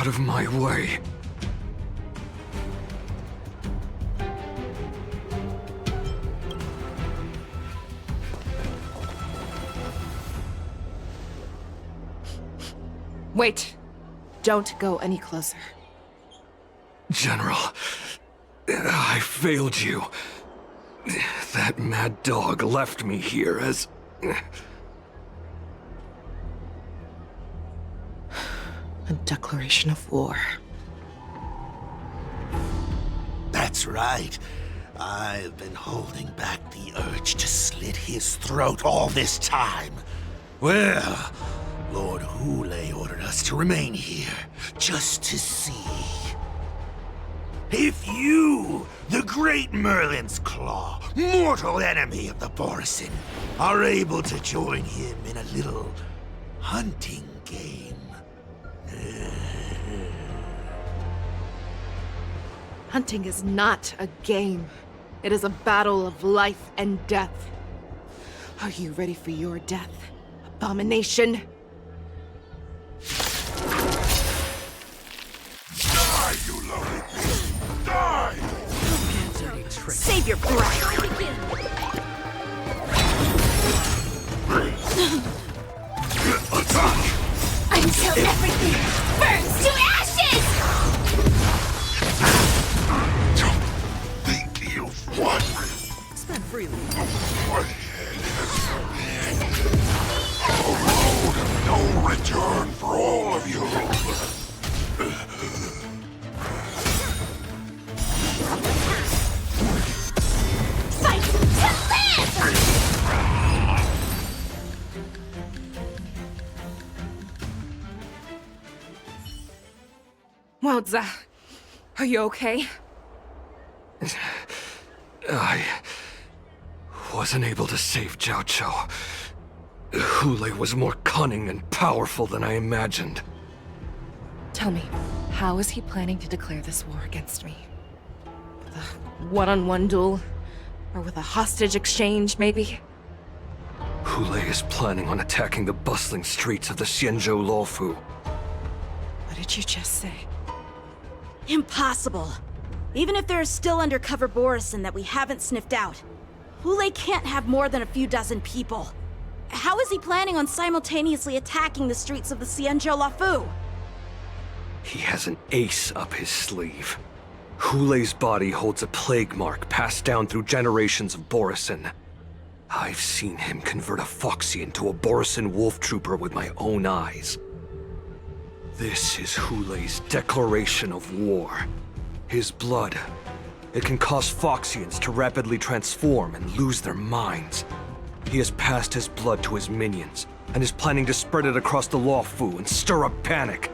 out of my way. Wait. Don't go any closer. General, I failed you. That mad dog left me here as... A declaration of war. That's right. I've been holding back the urge to slit his throat all this time. Well, Lord Hule ordered us to remain here, just to see. If you, the great Merlin's Claw, mortal enemy of the Borison, are able to join him in a little hunting game. Hunting is not a game. It is a battle of life and death. Are you ready for your death, abomination? Die, you lonely beast! Die! Save your breath! Attack! Until everything burns to ashes! Don't think you've won. Spend freely. A road of no return for all of you. Fight to live! Wowza. Are you okay? I wasn't able to save Jiao Chou. Hule was more cunning and powerful than I imagined. Tell me, how is he planning to declare this war against me? With a one-on-one duel? Or with a hostage exchange, maybe? Hule is planning on attacking the bustling streets of the Xianzhou Luofu. What did you just say? Impossible. Even if there is still undercover Borison that we haven't sniffed out, Hule can't have more than a few dozen people. How is he planning on simultaneously attacking the streets of the Xianzhou Luofu? He has an ace up his sleeve. Hule's body holds a plague mark passed down through generations of Borison. I've seen him convert a Foxy into a Borison wolf trooper with my own eyes. This is Hule's declaration of war. His blood. It can cause Foxians to rapidly transform and lose their minds. He has passed his blood to his minions, and is planning to spread it across the Luofu and stir up panic.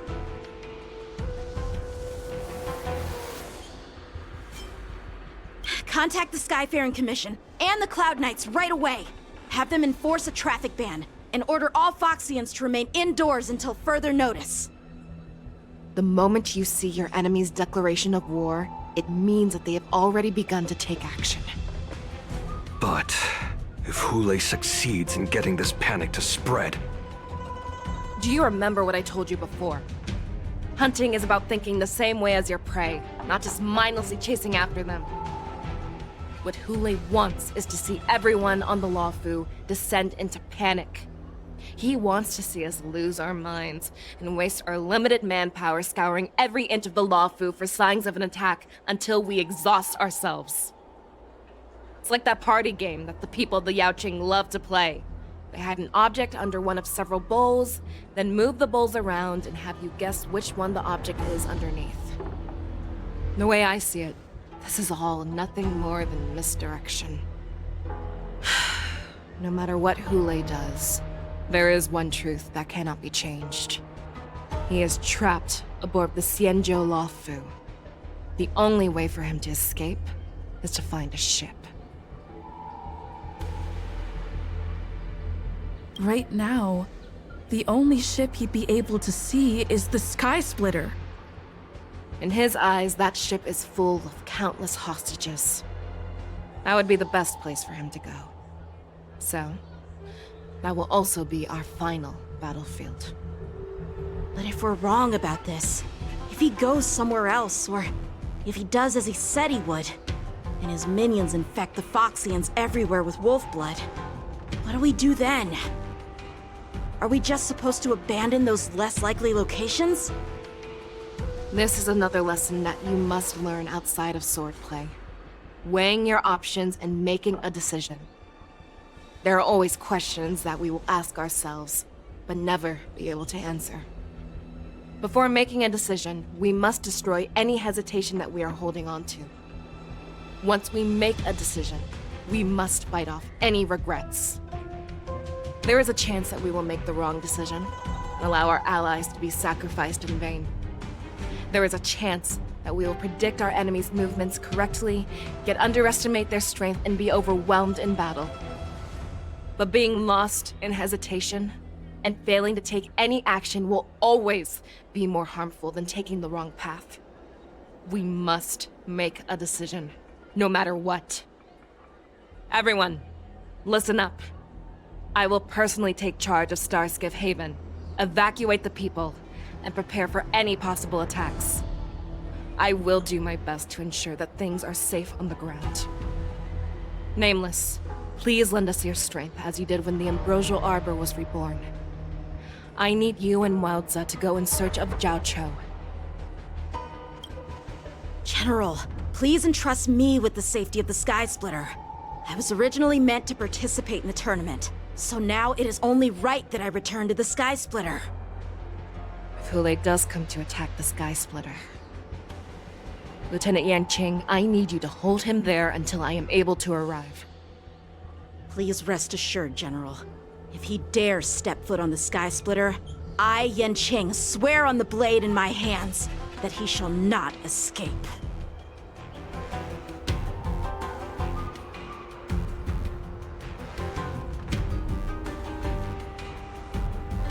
Contact the Skyfaring Commission and the Cloud Knights right away. Have them enforce a traffic ban and order all Foxians to remain indoors until further notice. The moment you see your enemy's declaration of war, it means that they have already begun to take action. But if Hule succeeds in getting this panic to spread... Do you remember what I told you before? Hunting is about thinking the same way as your prey, not just mindlessly chasing after them. What Hule wants is to see everyone on the Luofu descend into panic. He wants to see us lose our minds and waste our limited manpower scouring every inch of the Luofu for signs of an attack until we exhaust ourselves. It's like that party game that the people of the Yaoqing love to play. They hide an object under one of several bowls, then move the bowls around and have you guess which one the object is underneath. The way I see it, this is all nothing more than misdirection. No matter what Hule does, there is one truth that cannot be changed. He is trapped aboard the Xianzhou Luofu. The only way for him to escape is to find a ship. Right now, the only ship he'd be able to see is the Sky Splitter. In his eyes, that ship is full of countless hostages. That would be the best place for him to go. So, that will also be our final battlefield. But if we're wrong about this, If he goes somewhere else, or if he does as he said he would, and his minions infect the Foxians everywhere with wolf blood, what do we do then? Are we just supposed to abandon those less likely locations? This is another lesson that you must learn outside of swordplay. Weighing your options and making a decision. There are always questions that we will ask ourselves, but never be able to answer. Before making a decision, we must destroy any hesitation that we are holding on to. Once we make a decision, we must fight off any regrets. There is a chance that we will make the wrong decision, allow our allies to be sacrificed in vain. There is a chance that we will predict our enemies' movements correctly, yet underestimate their strength and be overwhelmed in battle. But being lost in hesitation and failing to take any action will always be more harmful than taking the wrong path. We must make a decision, no matter what. Everyone, listen up. I will personally take charge of Starskiff Haven, evacuate the people, and prepare for any possible attacks. I will do my best to ensure that things are safe on the ground. Nameless, please lend us your strength as you did when the Ambrosial Arbor was reborn. I need you and Wildza to go in search of Jiao Cho. General, please entrust me with the safety of the Sky Splitter. I was originally meant to participate in the tournament, so now it is only right that I return to the Sky Splitter. If Hule does come to attack the Sky Splitter, Lieutenant Yanqing, I need you to hold him there until I am able to arrive. Please rest assured, General. If he dares step foot on the Sky Splitter, I, Yanqing, swear on the blade in my hands that he shall not escape.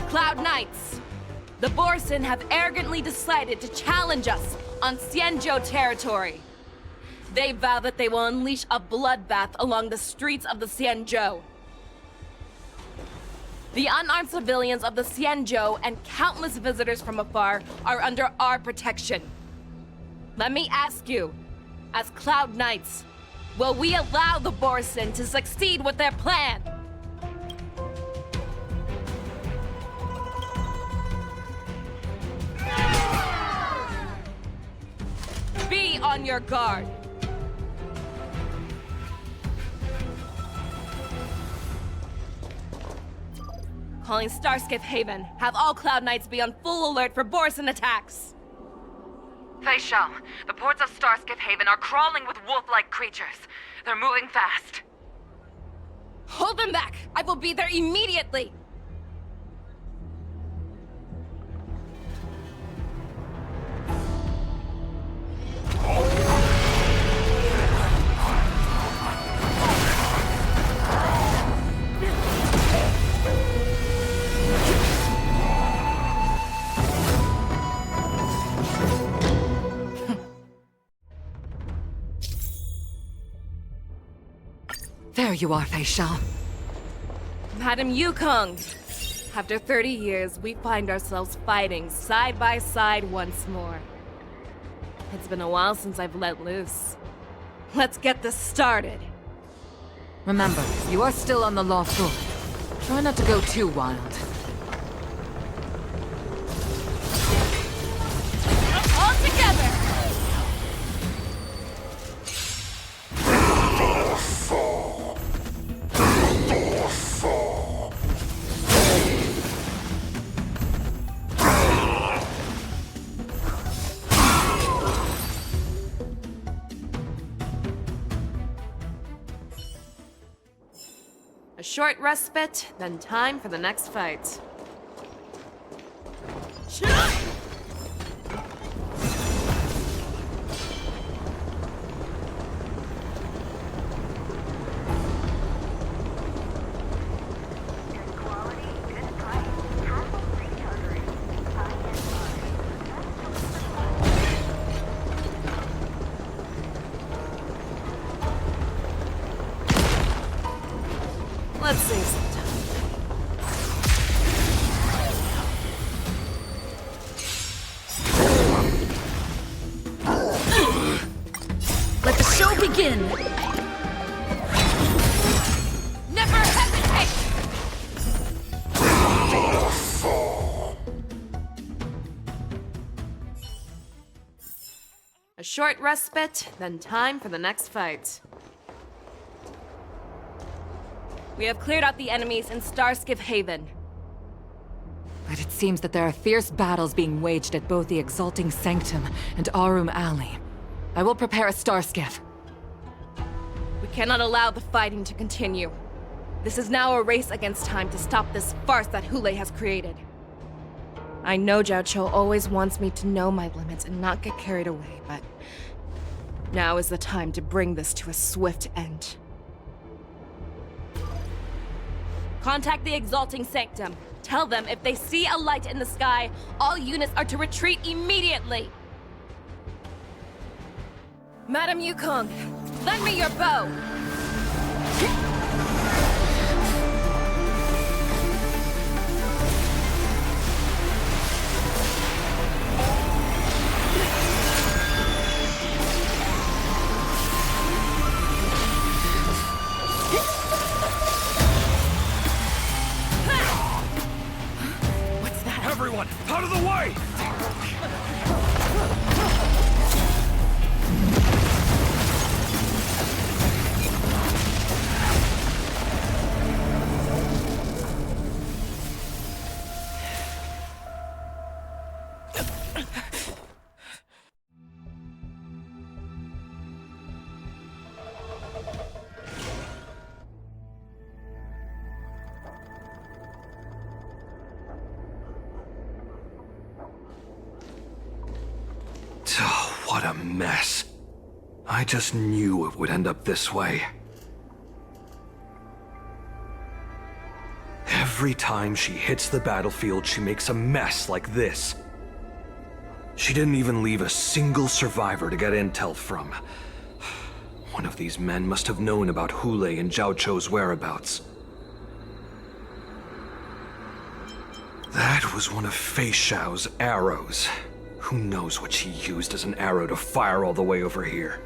Cloud Knights! The Borson have arrogantly decided to challenge us on Xianzhou territory. They vow that they will unleash a bloodbath along the streets of the Xianzhou. The unarmed civilians of the Xianzhou and countless visitors from afar are under our protection. Let me ask you, as Cloud Knights, will we allow the Borson to succeed with their plan? Be on your guard. Calling Starskiff Haven. Have all Cloud Knights be on full alert for Borson attacks. Feixiao, the ports of Starskiff Haven are crawling with wolf-like creatures. They're moving fast. Hold them back! I will be there immediately! There you are, Feixiao. Madam Yukong! After 30 years, we find ourselves fighting side by side once more. It's been a while since I've let loose. Let's get this started. Remember, you are still on the lost door. Try not to go too wild. All together! A short respite, then time for the next fight. Let's save some time. begin! Never hesitate! A short respite, then time for the next fight. We have cleared out the enemies in Starskiff Haven. But it seems that there are fierce battles being waged at both the Exalting Sanctum and Arum Alley. I will prepare a Starskiff. We cannot allow the fighting to continue. This is now a race against time to stop this farce that Hule has created. I know Jiao Cho always wants me to know my limits and not get carried away, but now is the time to bring this to a swift end. Contact the Exalting Sanctum. Tell them if they see a light in the sky, all units are to retreat immediately. Madam Yukong, lend me your bow. Everyone, out of the way! What a mess. I just knew it would end up this way. Every time she hits the battlefield, she makes a mess like this. She didn't even leave a single survivor to get intel from. One of these men must have known about Hule and Jiao Cho's whereabouts. That was one of Feixiao's arrows. Who knows what she used as an arrow to fire all the way over here?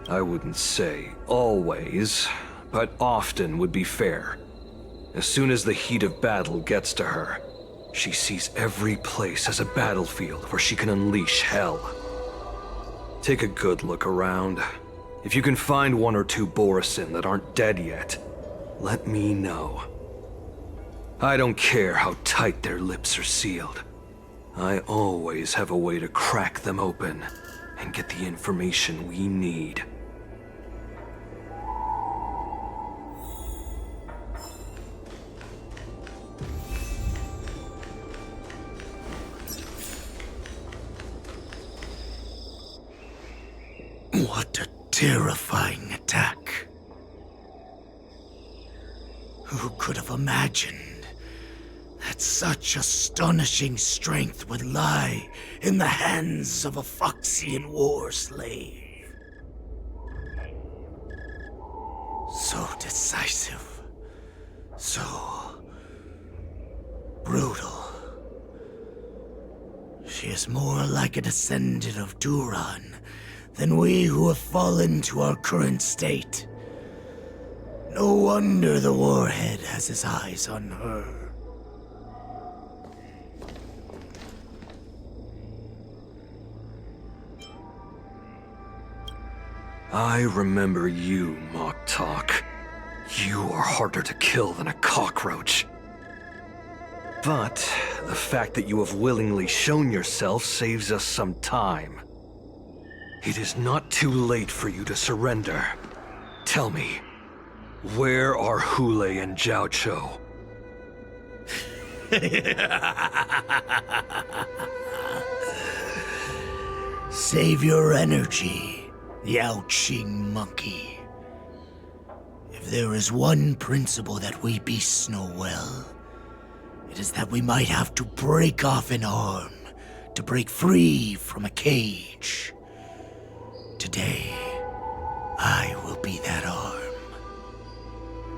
I wouldn't say always, but often would be fair. As soon as the heat of battle gets to her, she sees every place as a battlefield where she can unleash hell. Take a good look around. If you can find one or two Borisin that aren't dead yet, let me know. I don't care how tight their lips are sealed. I always have a way to crack them open and get the information we need. What a terrifying attack. Who could have imagined that such astonishing strength would lie in the hands of a Foxian war slave? So decisive, so brutal. She is more like a descendant of Duran than we who have fallen to our current state. No wonder the Warhead has his eyes on her. I remember you, Mock Talk. You are harder to kill than a cockroach. But the fact that you have willingly shown yourself saves us some time. It is not too late for you to surrender. Tell me, where are Hule and Jiao Cho? Save your energy, Yao Qing monkey. If there is one principle that we beasts know well, it is that we might have to break off an arm to break free from a cage. Today, I will be that arm.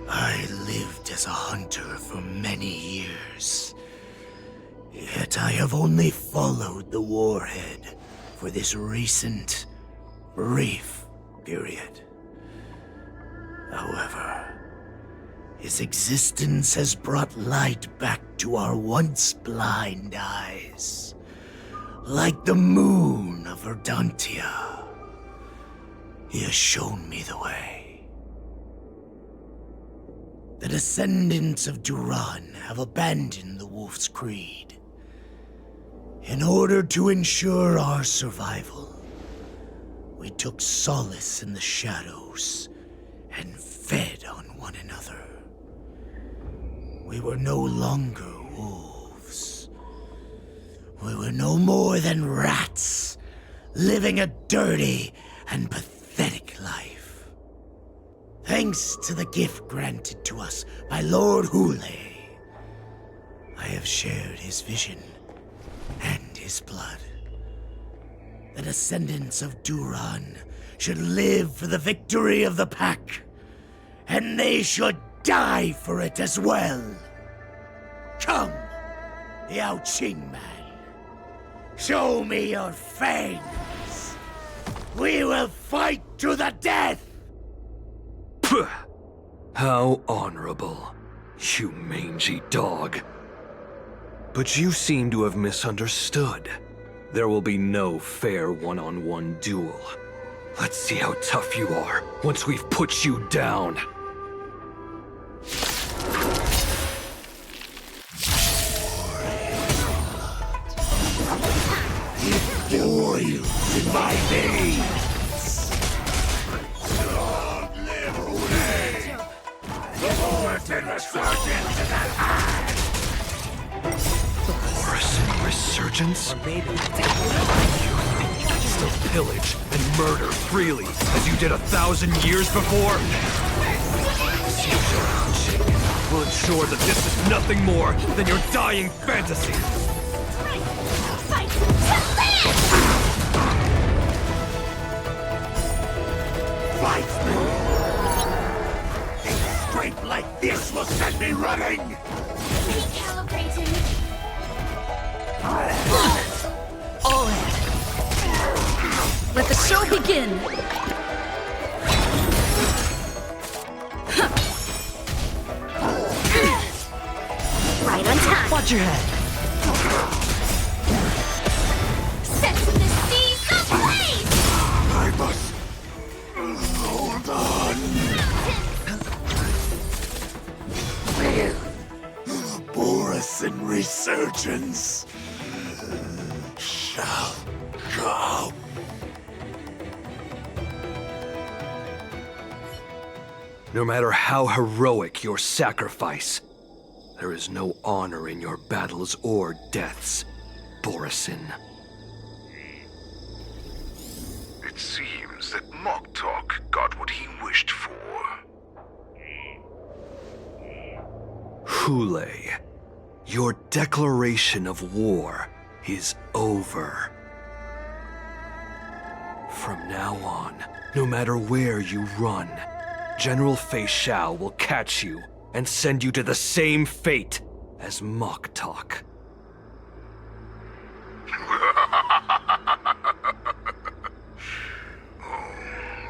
I I lived as a hunter for many years. Yet I have only followed the warhead for this recent, brief period. However, his existence has brought light back to our once blind eyes, like the moon of Verdantia. He has shown me the way. The descendants of Duran have abandoned the Wolf's Creed. In order to ensure our survival, we took solace in the shadows and fed on one another. We were no longer wolves. We were no more than rats, living a dirty and pathetic life. Thanks to the gift granted to us by Lord Hule, I have shared his vision and his blood. The descendants of Duran should live for the victory of the pack, and they should die for it as well. Come, Yao Qing man. Show me your fangs. We will fight to the death! Pugh! How honorable, you mangy dog. But you seem to have misunderstood. There will be no fair one-on-one duel. Let's see how tough you are once we've put you down. It boils in my veins. Long live Hule! The Borisson resurgence is at hand! Borisson resurgence? You think you can still pillage and murder freely as you did 1,000 years before? We'll ensure that this is nothing more than your dying fantasy. Fight me! A strength like this will send me running! Recalibrating. All in. Let the show begin! Right on time. Watch your head. Set the seas ablaze! I must hold on. Borisson resurgence shall come. No matter how heroic your sacrifice, there is no honor in your battles or deaths, Borisson. It seems that Moktok got what he wished for. Hule, your declaration of war is over. From now on, no matter where you run, General Feixiao will catch you and send you to the same fate as Moktok.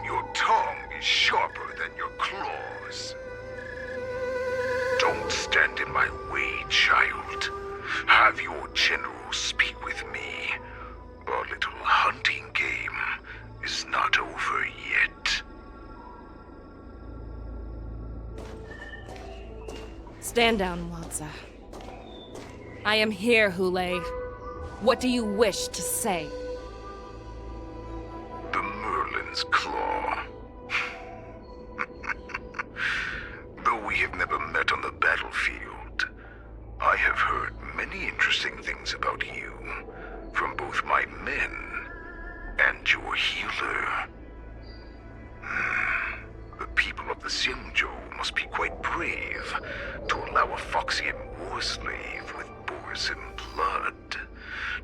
Your tongue is sharper than your claws. Don't stand in my way, child. Have your general speak with me. Our little hunting game is not over yet. Stand down, Watsa. I am here, Hule. What do you wish to say? The Merlin's Claw. Though we have never met on the battlefield, I have heard many interesting things about you from both my men and your healer. The people of the Xianzhou must be quite brave to allow a Foxian war slave with Borisson blood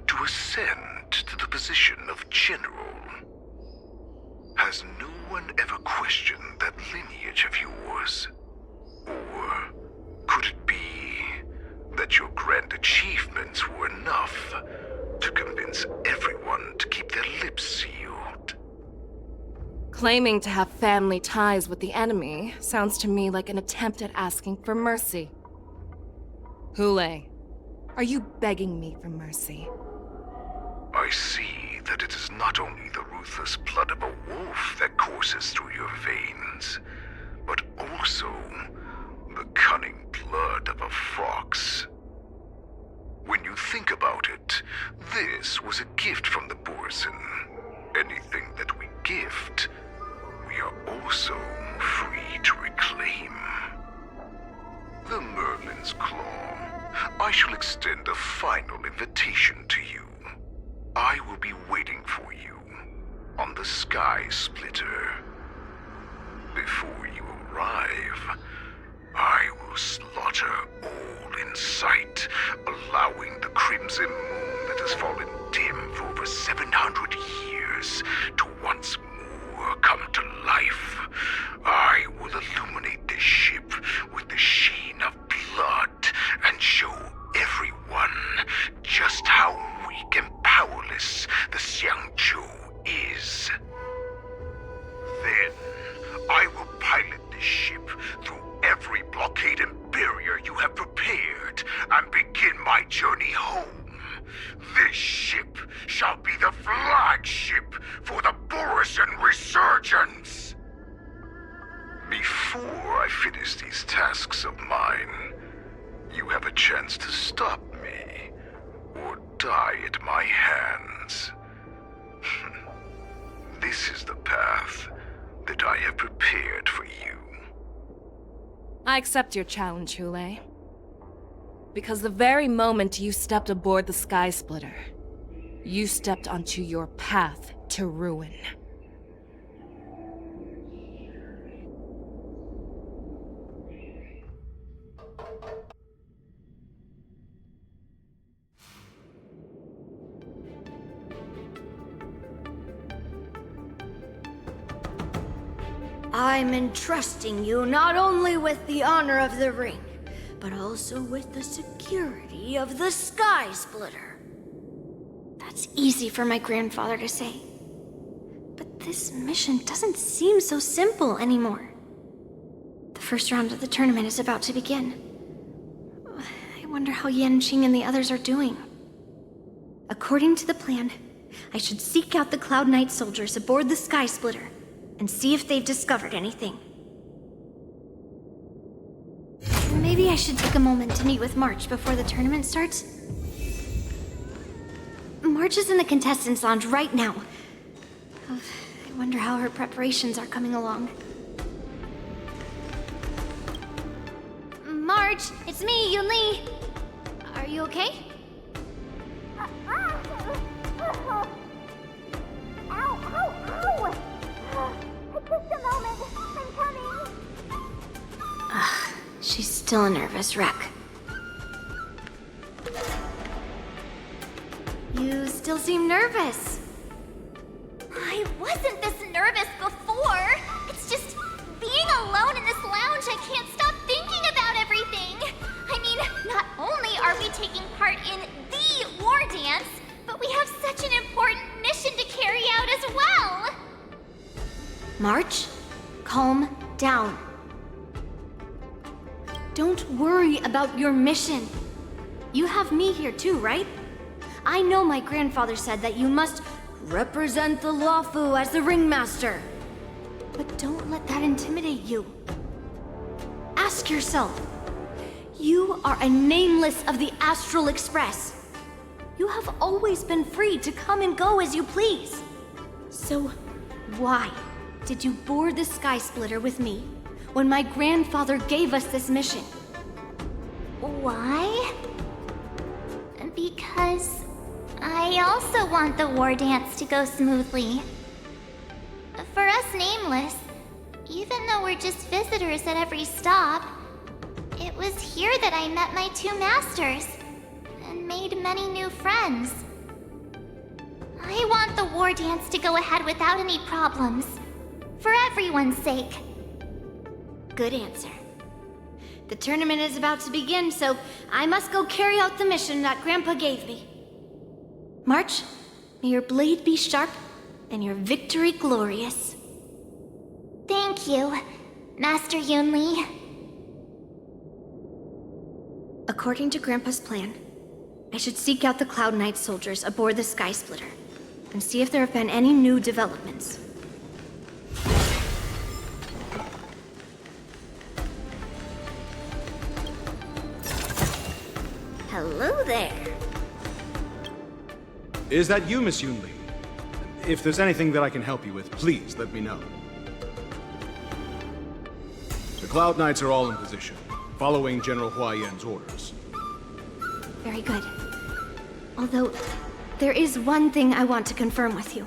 to ascend to the position of general. Has no one ever questioned that lineage of yours? Or Claiming to have family ties with the enemy sounds to me like an attempt at asking for mercy. Hule, are you begging me for mercy? I see that it is not only the ruthless blood of a wolf that courses through your veins, but also the cunning blood of a fox. When you think about it, this was a gift from the Borison. Anything that we gift, we are also free to reclaim. The Merlin's Claw. I shall extend a final invitation to you. I will be waiting for you on the Sky Splitter. Before you arrive, I will slaughter all in sight, allowing the crimson moon that has fallen dim for over 700 years to once more come to life. I will illuminate this ship with the sheen of blood and show everyone just how weak and powerless the Xiangzhou is. Then, I will pilot this ship through every blockade and barrier you have prepared and begin my journey home. This ship shall be the flagship for the Borison Resurgence. Before I finish these tasks of mine, you have a chance to stop me or die at my hands. This is the path that I have prepared for you. I accept your challenge, Hule. Because the very moment you stepped aboard the Sky Splitter, you stepped onto your path to ruin. I'm entrusting you not only with the honor of the ring, but also with the security of the Sky Splitter. That's easy for my grandfather to say. But this mission doesn't seem so simple anymore. The first round of the tournament is about to begin. I wonder how Yanqing and the others are doing. According to the plan, I should seek out the Cloud Knight soldiers aboard the Sky Splitter and see if they've discovered anything. Maybe I should take a moment to meet with March before the tournament starts. March is in the contestants' lounge right now. I wonder how her preparations are coming along. March, it's me, Yunli. Are you okay? Just a moment. I'm coming. She's still a nervous wreck. You still seem nervous. I wasn't this nervous before. It's just being alone in this lounge, I can't stop thinking about everything. I mean, not only are we taking part in the war dance, but we have such an important mission to carry out as well. March, calm down. Don't worry about your mission. You have me here too, right? I know my grandfather said that you must represent the Luofu as the ringmaster. But don't let that intimidate you. Ask yourself, you are a nameless of the Astral Express. You have always been free to come and go as you please. So why did you board the Sky Splitter with me when my grandfather gave us this mission? Why? Because I also want the war dance to go smoothly. For us Nameless, even though we're just visitors at every stop, it was here that I met my two masters and made many new friends. I want the war dance to go ahead without any problems, for everyone's sake. Good answer. The tournament is about to begin, so I must go carry out the mission that Grandpa gave me. March, may your blade be sharp and your victory glorious. Thank you, Master Yunli. According to Grandpa's plan, I should seek out the Cloud Knight soldiers aboard the Sky Splitter and see if there have been any new developments. Hello there. Is that you, Miss Yunli? If there's anything that I can help you with, please let me know. The Cloud Knights are all in position, following General Hua Yan's orders. Very good. Although, there is one thing I want to confirm with you.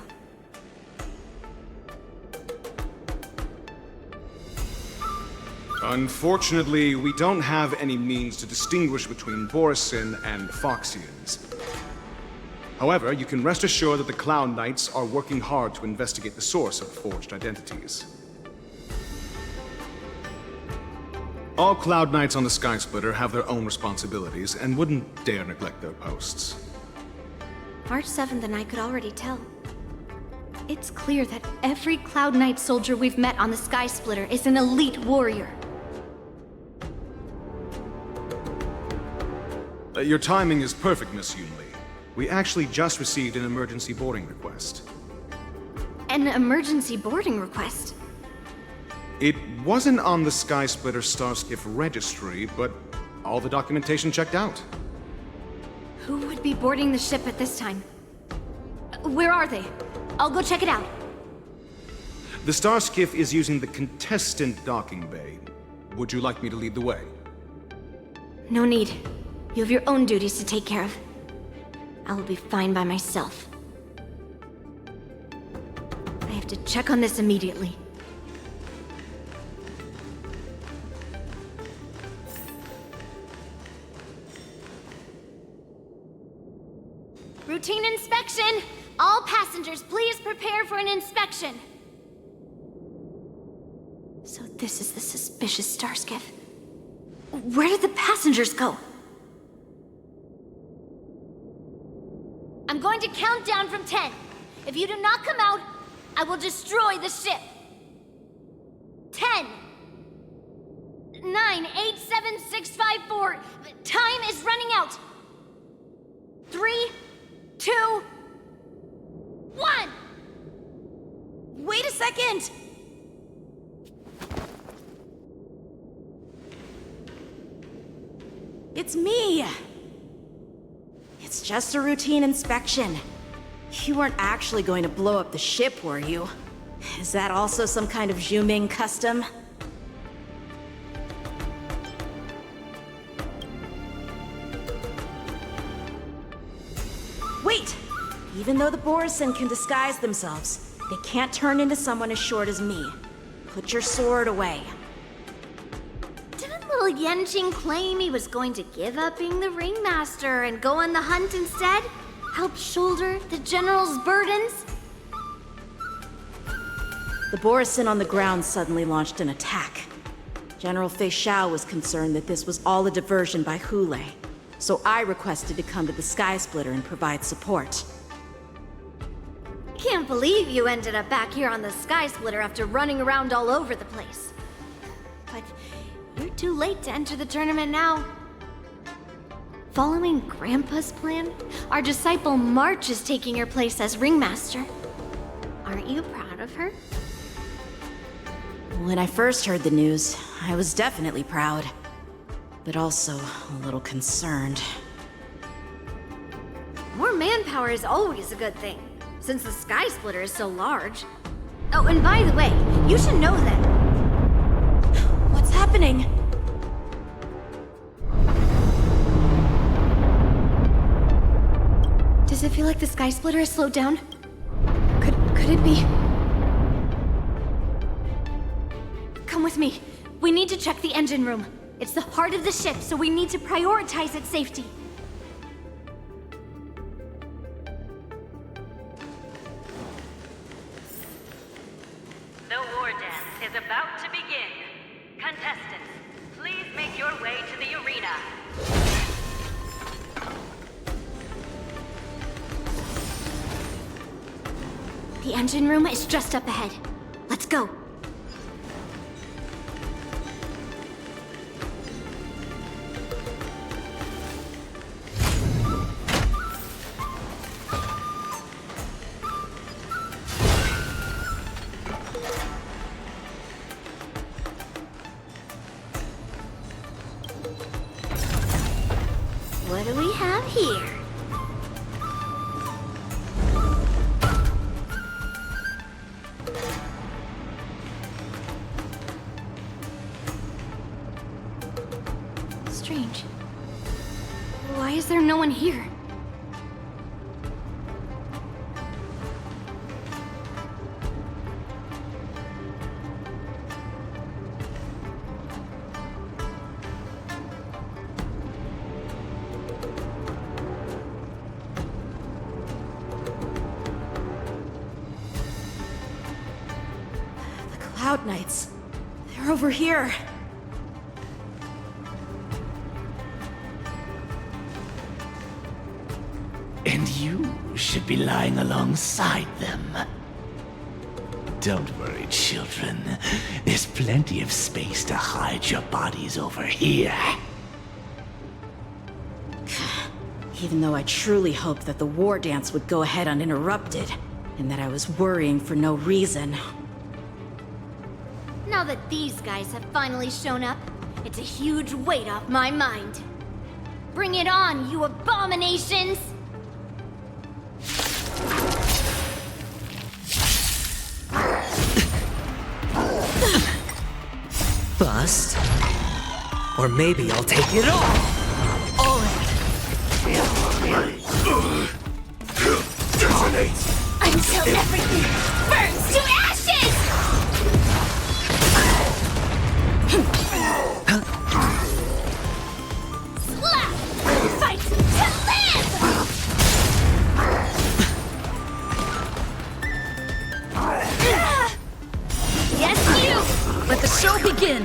Unfortunately, we don't have any means to distinguish between Borisin and Foxians. However, you can rest assured that the Cloud Knights are working hard to investigate the source of forged identities. All Cloud Knights on the Sky Splitter have their own responsibilities and wouldn't dare neglect their posts. March 7th and I could already tell. It's clear that every Cloud Knight soldier we've met on the Sky Splitter is an elite warrior. Your timing is perfect, Miss Yunli. We actually just received an emergency boarding request. An emergency boarding request? It wasn't on the Sky Splitter Starskiff registry, but all the documentation checked out. Who would be boarding the ship at this time? Where are they? I'll go check it out. The Starskiff is using the contestant docking bay. Would you like me to lead the way? No need. You have your own duties to take care of. I will be fine by myself. I have to check on this immediately. Routine inspection! All passengers, please prepare for an inspection. So this is the suspicious Starskiff. Where did the passengers go? I'm going to count down from 10. If you do not come out, I will destroy the ship. 10, 9, 8, 7, 6, 5, 4. Time is running out. 3, 2, 1. Wait a second! It's me! It's just a routine inspection. You weren't actually going to blow up the ship, were you? Is that also some kind of Zhuming custom? Wait! Even though the Borisin can disguise themselves, they can't turn into someone as short as me. Put your sword away. Didn't little Yenjing claim he was going to give up being the ringmaster and go on the hunt instead? Help shoulder the general's burdens? The Borisin on the ground suddenly launched an attack. General Feixiao was concerned that this was all a diversion by Hule, so I requested to come to the Sky Splitter and provide support. Can't believe you ended up back here on the Sky Splitter after running around all over the place. But you're too late to enter the tournament now. Following Grandpa's plan, our disciple March is taking your place as ringmaster. Aren't you proud of her? When I first heard the news, I was definitely proud, but also a little concerned. More manpower is always a good thing, since the Sky Splitter is so large. Oh, and by the way, you should know that... What's happening? Does it feel like the Sky Splitter has slowed down? Could it be? Come with me. We need to check the engine room. It's the heart of the ship, so we need to prioritize its safety. The war dance is about to begin. Contestants, please make your way to the arena. The engine room is just up ahead. Let's go. What do we have here? Strange. Why is there no one here? Cloud Knights. They're over here. And you should be lying alongside them. Don't worry, children. There's plenty of space to hide your bodies over here. Even though I truly hoped that the war dance would go ahead uninterrupted, and that I was worrying for no reason. Now that these guys have finally shown up, it's a huge weight off my mind. Bring it on, you abominations! Bust? Or maybe I'll take it all! All in! Detonate! Until everything burns to ashes! Slap! Fight to live! Yes, you! Let the show begin!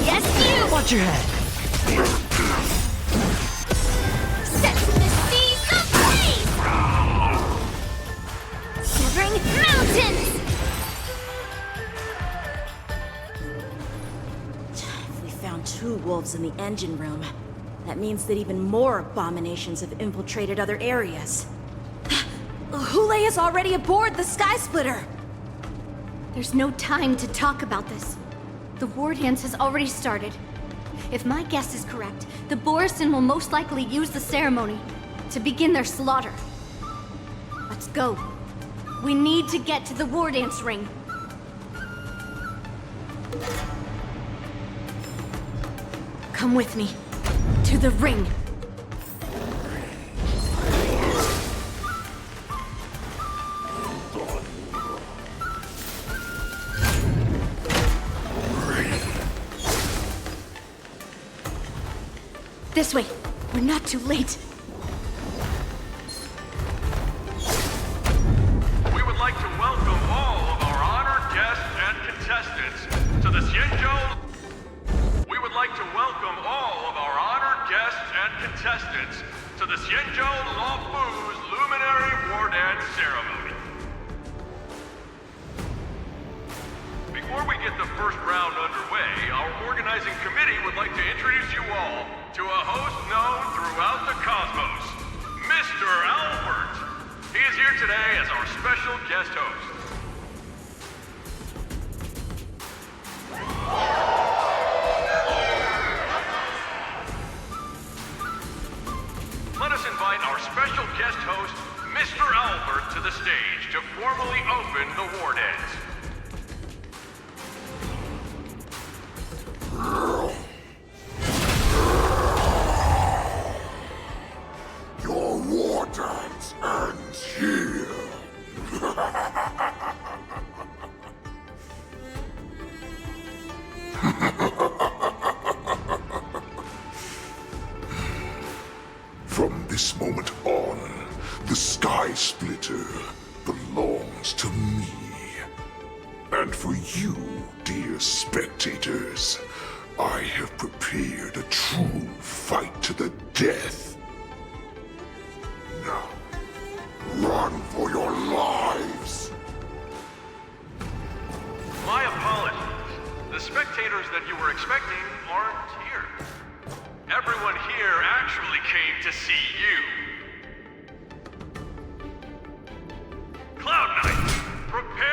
Yes, you! Watch your head! Set the seas ablaze! Shivering mountains! If we found 2 wolves in the engine room, that means that even more abominations have infiltrated other areas. Hule is already aboard the Sky Splitter! There's no time to talk about this. The war dance has already started. If my guess is correct, the Borisin will most likely use the ceremony to begin their slaughter. Let's go. We need to get to the war dance ring. Come with me. To the ring. This way. We're not too late. We would like to welcome all of our honored guests and contestants to the Xianzhou. We would like to welcome all of our honored guests and contestants to the Xianzhou Luofu's Luminary War Dance Ceremony. Before we get the first round underway, our organizing committee would like to introduce you all to a host known throughout the cosmos, Mr. Albert. He is here today as our special guest host. Let us invite our special guest host, Mr. Albert, to the stage to formally open the war dance. Your war dance ends here. From this moment on, the Sky Splitter belongs to me. And for you, dear spectators, I have prepared a true fight to the death. Now, run for your lives! My apologies. The spectators that you were expecting aren't here. Everyone here actually came to see you. Cloud Knights, prepare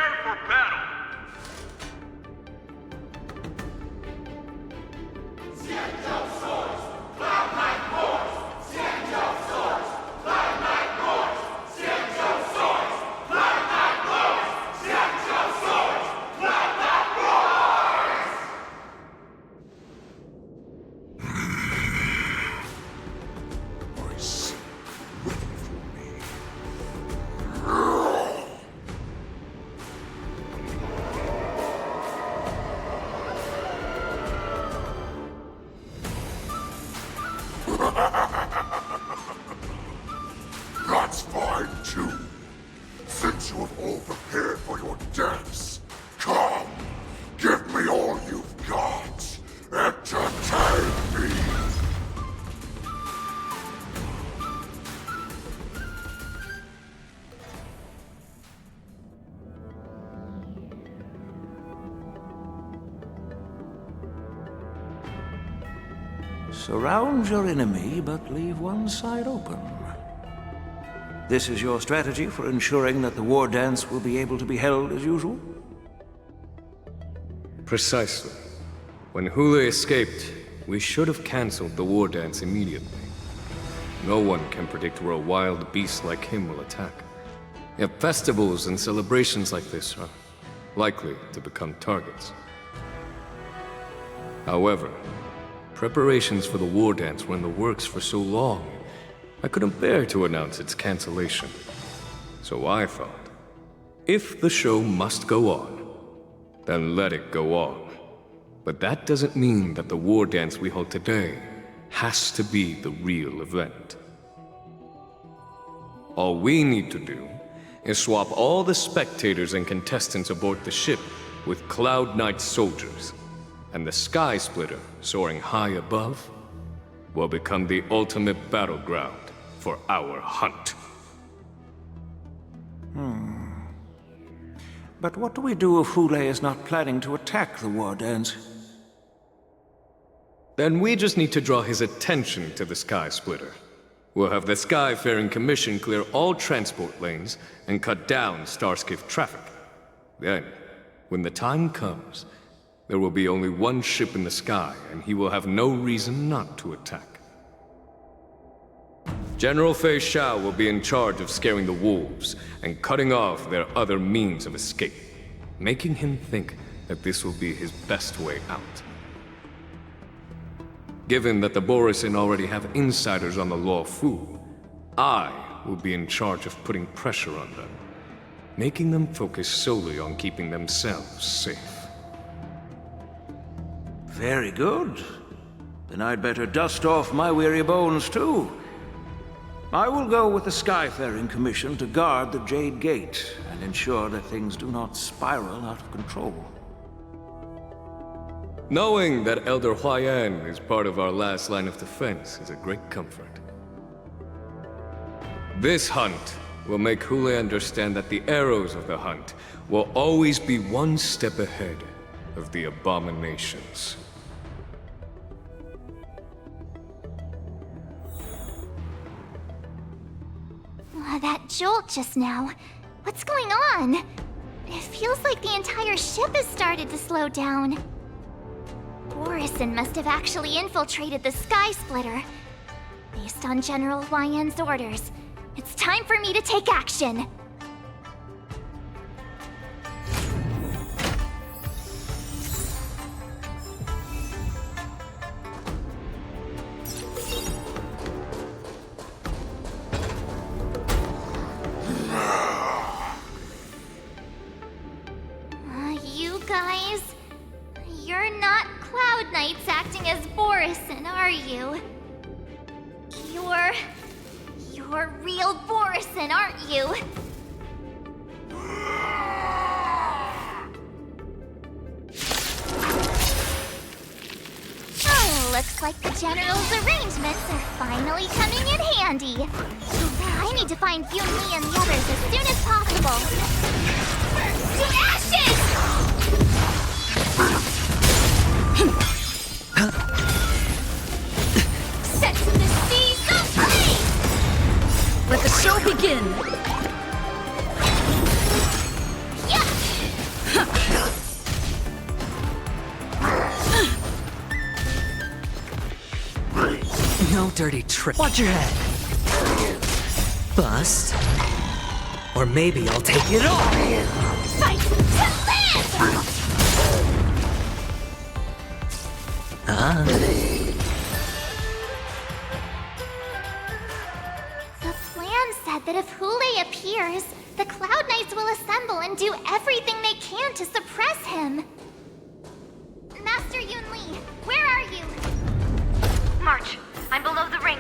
to have all prepared for your deaths. Come, give me all you've got. Entertain me. Surround your enemy, but leave one side open. This is your strategy for ensuring that the war dance will be able to be held as usual? Precisely. When Hule escaped, we should have cancelled the war dance immediately. No one can predict where a wild beast like him will attack. Yet festivals and celebrations like this are likely to become targets. However, preparations for the war dance were in the works for so long, I couldn't bear to announce its cancellation. So I thought, if the show must go on, then let it go on. But that doesn't mean that the war dance we hold today has to be the real event. All we need to do is swap all the spectators and contestants aboard the ship with Cloud Knight soldiers, and the Sky Splitter, soaring high above, will become the ultimate battleground for our hunt. But what do we do if Hule is not planning to attack the war dance? Then we just need to draw his attention to the Sky Splitter. We'll have the Skyfaring Commission clear all transport lanes and cut down Starskiff traffic. Then, when the time comes, there will be only one ship in the sky, and he will have no reason not to attack. General Feixiao will be in charge of scaring the wolves and cutting off their other means of escape, making him think that this will be his best way out. Given that the Borisin already have insiders on the Law Fu, I will be in charge of putting pressure on them, making them focus solely on keeping themselves safe. Very good. Then I'd better dust off my weary bones, too. I will go with the Skyfaring Commission to guard the Jade Gate and ensure that things do not spiral out of control. Knowing that Elder Huayan is part of our last line of defense is a great comfort. This hunt will make Hule understand that the arrows of the hunt will always be one step ahead of the abominations. That jolt just now. What's going on? It feels like the entire ship has started to slow down. Borisin must have actually infiltrated the Sky Splitter. Based on General Huayan's orders, it's time for me to take action. You guys, you're not Cloud Knights acting as Borisin, are you? You're real Borisin, aren't you? Oh, looks like the General's arrangements are finally coming in handy. I need to find Yunli and the others as soon as possible. To ashes! Set the seas ablaze! Let the show begin! No dirty trick. Watch your head. Bust. Or maybe I'll take it all. Fight to live! The plan said that if Hule appears, the Cloud Knights will assemble and do everything they can to suppress him. Master Yunli, where are you? March. I'm below the ring.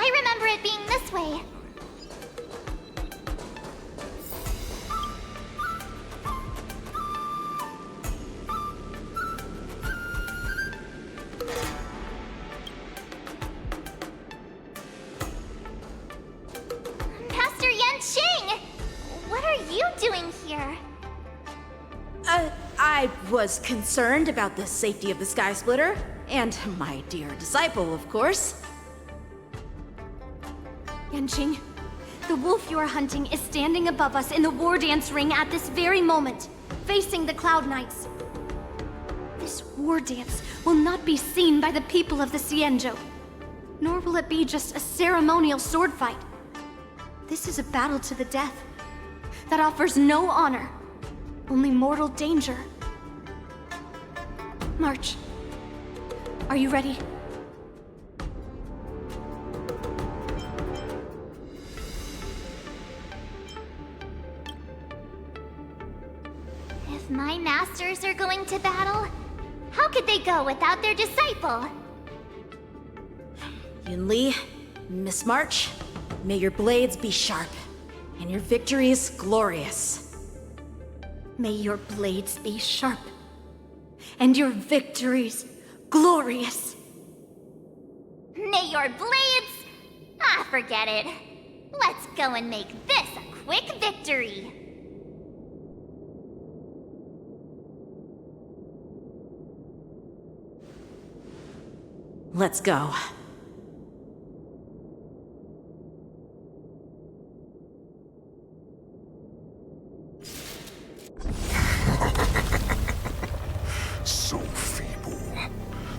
I remember it being this way. Master Yanqing! What are you doing here? I was concerned about the safety of the Sky Splitter, and my dear disciple, of course. Yanqing, the wolf you are hunting is standing above us in the war dance ring at this very moment, facing the Cloud Knights. This war dance will not be seen by the people of the Xianzhou, nor will it be just a ceremonial sword fight. This is a battle to the death that offers no honor, only mortal danger. March. Are you ready? If my masters are going to battle, how could they go without their disciple? Yunli, Miss March, may your blades be sharp, and your victories glorious. May your blades be sharp, and your victories glorious. May your blades... Ah, forget it. Let's go and make this a quick victory. Let's go. So feeble.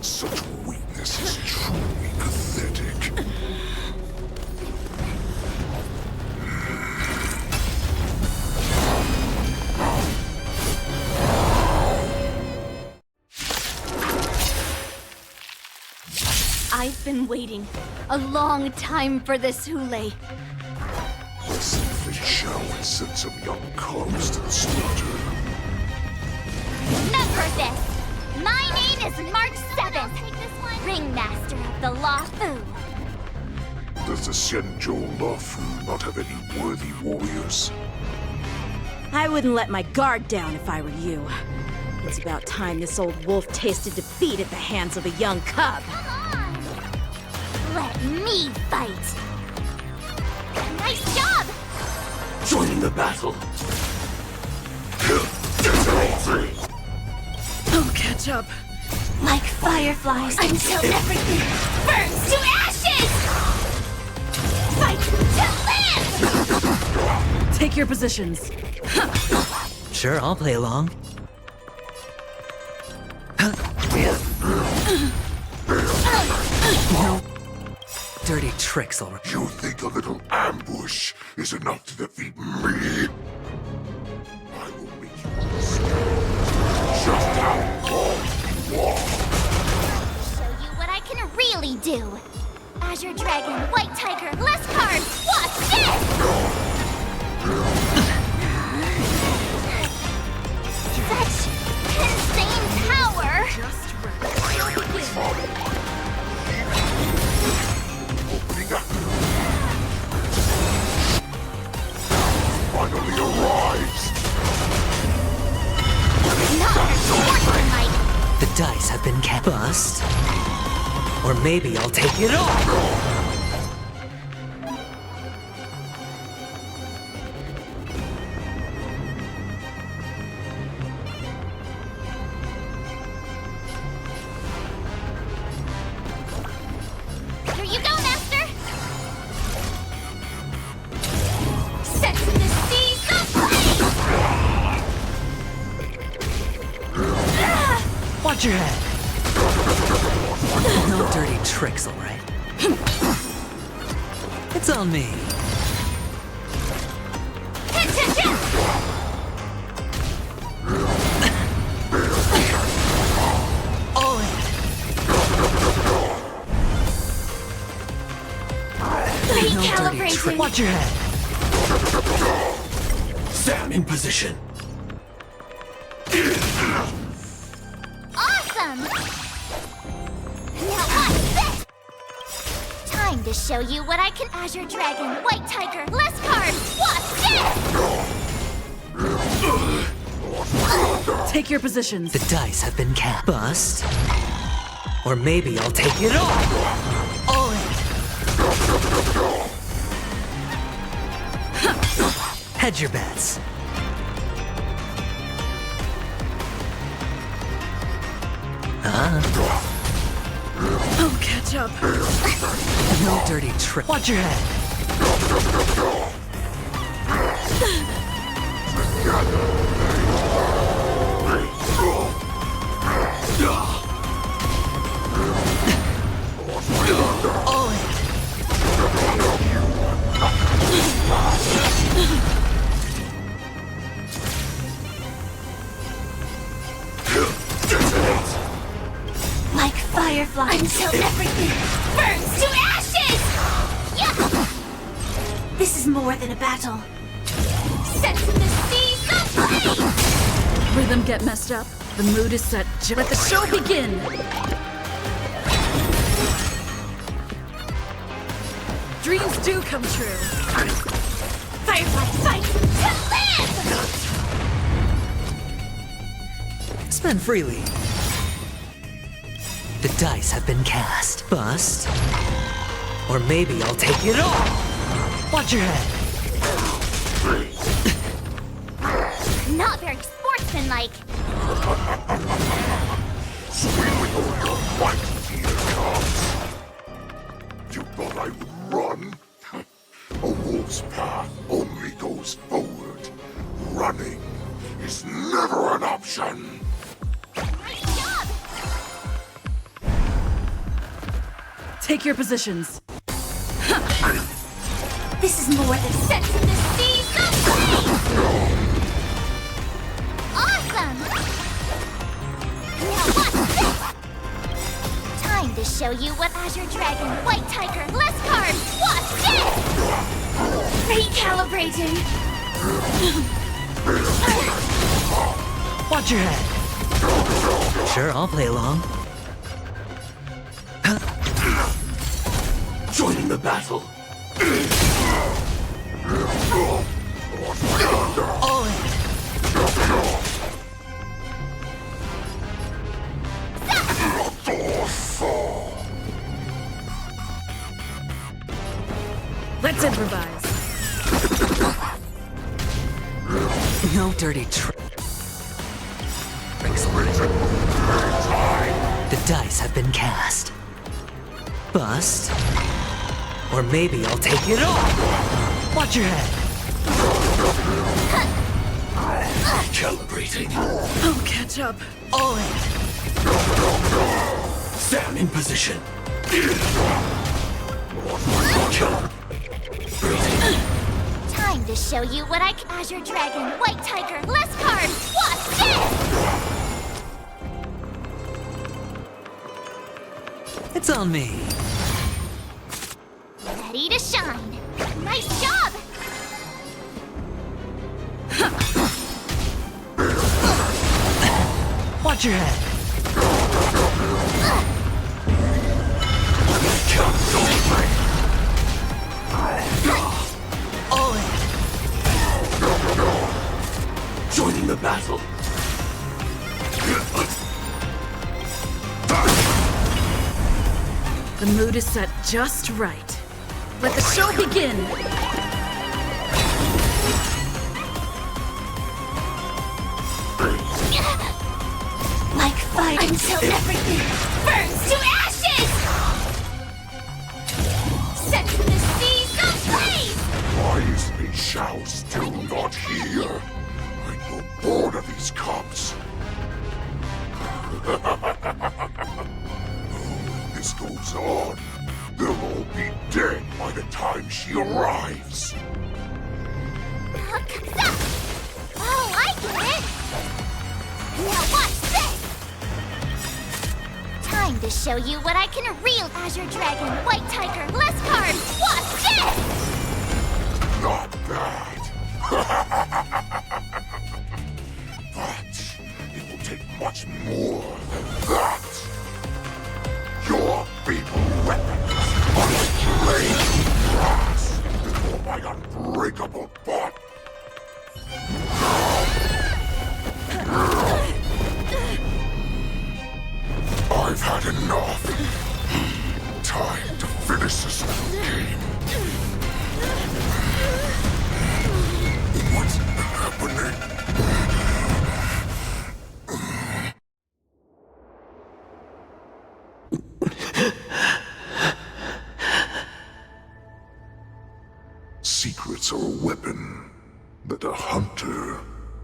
Such weakness is truly pathetic. I've been waiting a long time for this, Hule. Let's see feixiao and send some young cubs to the slaughter. Remember this! My name is March 7th, Ringmaster of the Luofu. Does the Xianzhou Luofu not have any worthy warriors? I wouldn't let my guard down if I were you. It's about time this old wolf tasted defeat at the hands of a young cub. Let me fight! Nice job! Join the battle. I'll catch up. Like fireflies until everything burns to ashes! Fight to live! Take your positions. Sure, I'll play along. No dirty tricks, all right. You think a little ambush is enough to defeat me? I will make you understand just how long you are. Show you what I can really do. Azure Dragon, White Tiger, less cards, watch this! Such insane power! Just rest. Finally arrives! The dice have been cast. Bust. Or maybe I'll take it all! Here you go, Master! Set the seas of flame! Watch your head! No dirty tricks, all right? It's on me. Hit, hit, hit! All in. No dirty trick. Watch your head. Sam in position. Awesome! Now watch this! Time to to show you what I can. Azure Dragon, White Tiger, less cards. Watch this! Take your positions. The dice have been cast. Bust. Or maybe I'll take it all. All in. Hedge your bets. I'll catch up. No dirty trick. Watch your head. All in. Like firefly until everything burns to ashes! Yeah! This is more than a battle. Set to the seas of flame! Rhythm get messed up. The mood is set. Let the show begin! Dreams do come true. Firefly fight to live! Spend freely. The dice have been cast. Bust. Or maybe I'll take it all. Watch your head. Not very sportsmanlike. Swing with all your might, dear cubs. You thought I would run? A wolf's path only goes forward. Running is never an option. Take your positions. This is more than set to the seas of flame! Awesome! Now watch this! Time to show you what Azure Dragon, White Tiger, less cards! Watch this! Recalibrating! Watch your head. Sure, I'll play along. Joining the battle. All in. Let's improvise. No dirty tricks. The dice have been cast. Bust. Or maybe I'll take it all. Watch your head. Calibrating. I'll catch up. All in. Stand in position. Time to show you what I can. Azure Dragon, White Tiger, less cards! Watch this! It's on me. Ready to shine. Nice job! Watch your head. All in. Joining the battle. The mood is set just right. Let the show begin! Like fire until everything burns to ashes! Set to the seas of flame! Why is feixiao still not here? I grow bored of these cops. If this goes on, they'll all be dead by the time she arrives. Oh, I get it! Now watch this! Time to show you what I can real Azure Dragon, White Tiger, less cards! Watch this! Not bad. But it will take much more than that. Your feeble weapons are like secrets are a weapon that a hunter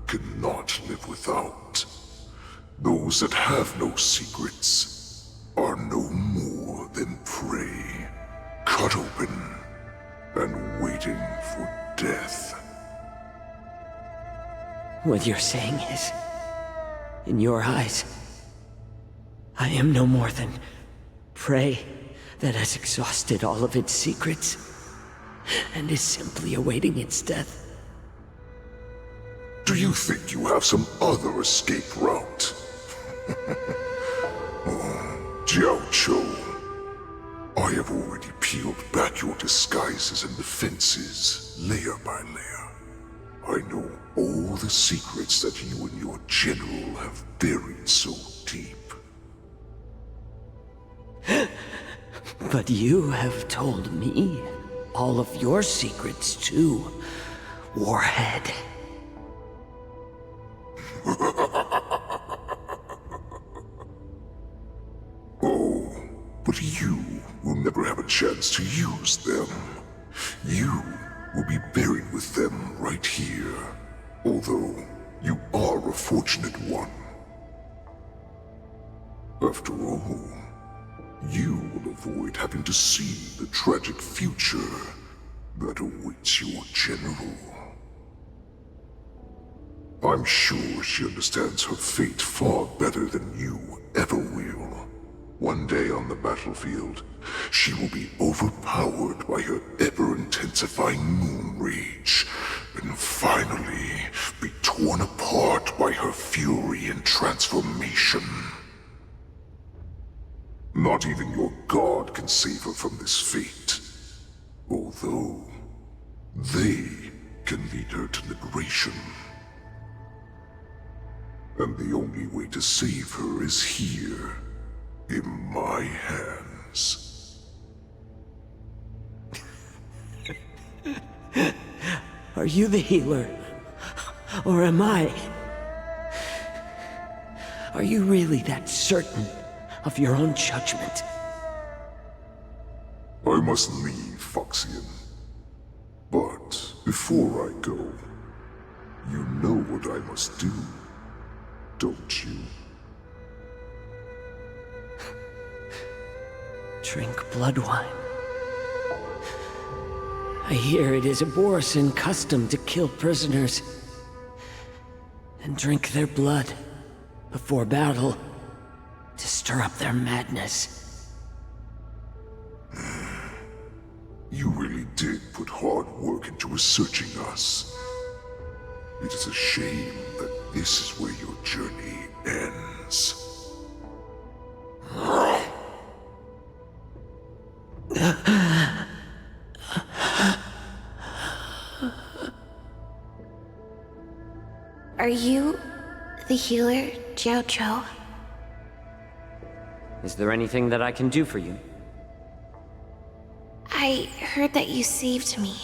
cannot live without. Those that have no secrets are no more than prey, cut open and waiting for death. What you're saying is, in your eyes, I am no more than prey that has exhausted all of its secrets and is simply awaiting its death. Do you think you have some other escape route? Oh, Jiao Cho, I have already peeled back your disguises and defenses, layer by layer. I know all the secrets that you and your general have buried so deep. But you have told me all of your secrets too, Warhead. Oh, but you will never have a chance to use them. You will be buried with them right here, although you are a fortunate one. After all, you will avoid having to see the tragic future that awaits your general. I'm sure she understands her fate far better than you ever will. One day on the battlefield, she will be overpowered by her ever-intensifying moon rage, and finally be torn apart by her fury and transformation. Not even your god can save her from this fate, although they can lead her to liberation. And the only way to save her is here, in my hands. Are you the healer? Or am I? Are you really that certain of your own judgment? I must leave, Foxian. But before I go, you know what I must do, don't you? Drink blood wine. I hear it is a Borisin custom to kill prisoners and drink their blood before battle to stir up their madness. You really did put hard work into researching us. It is a shame that this is where your journey ends. Are you the healer, Jiao Cho? Is there anything that I can do for you? I heard that you saved me.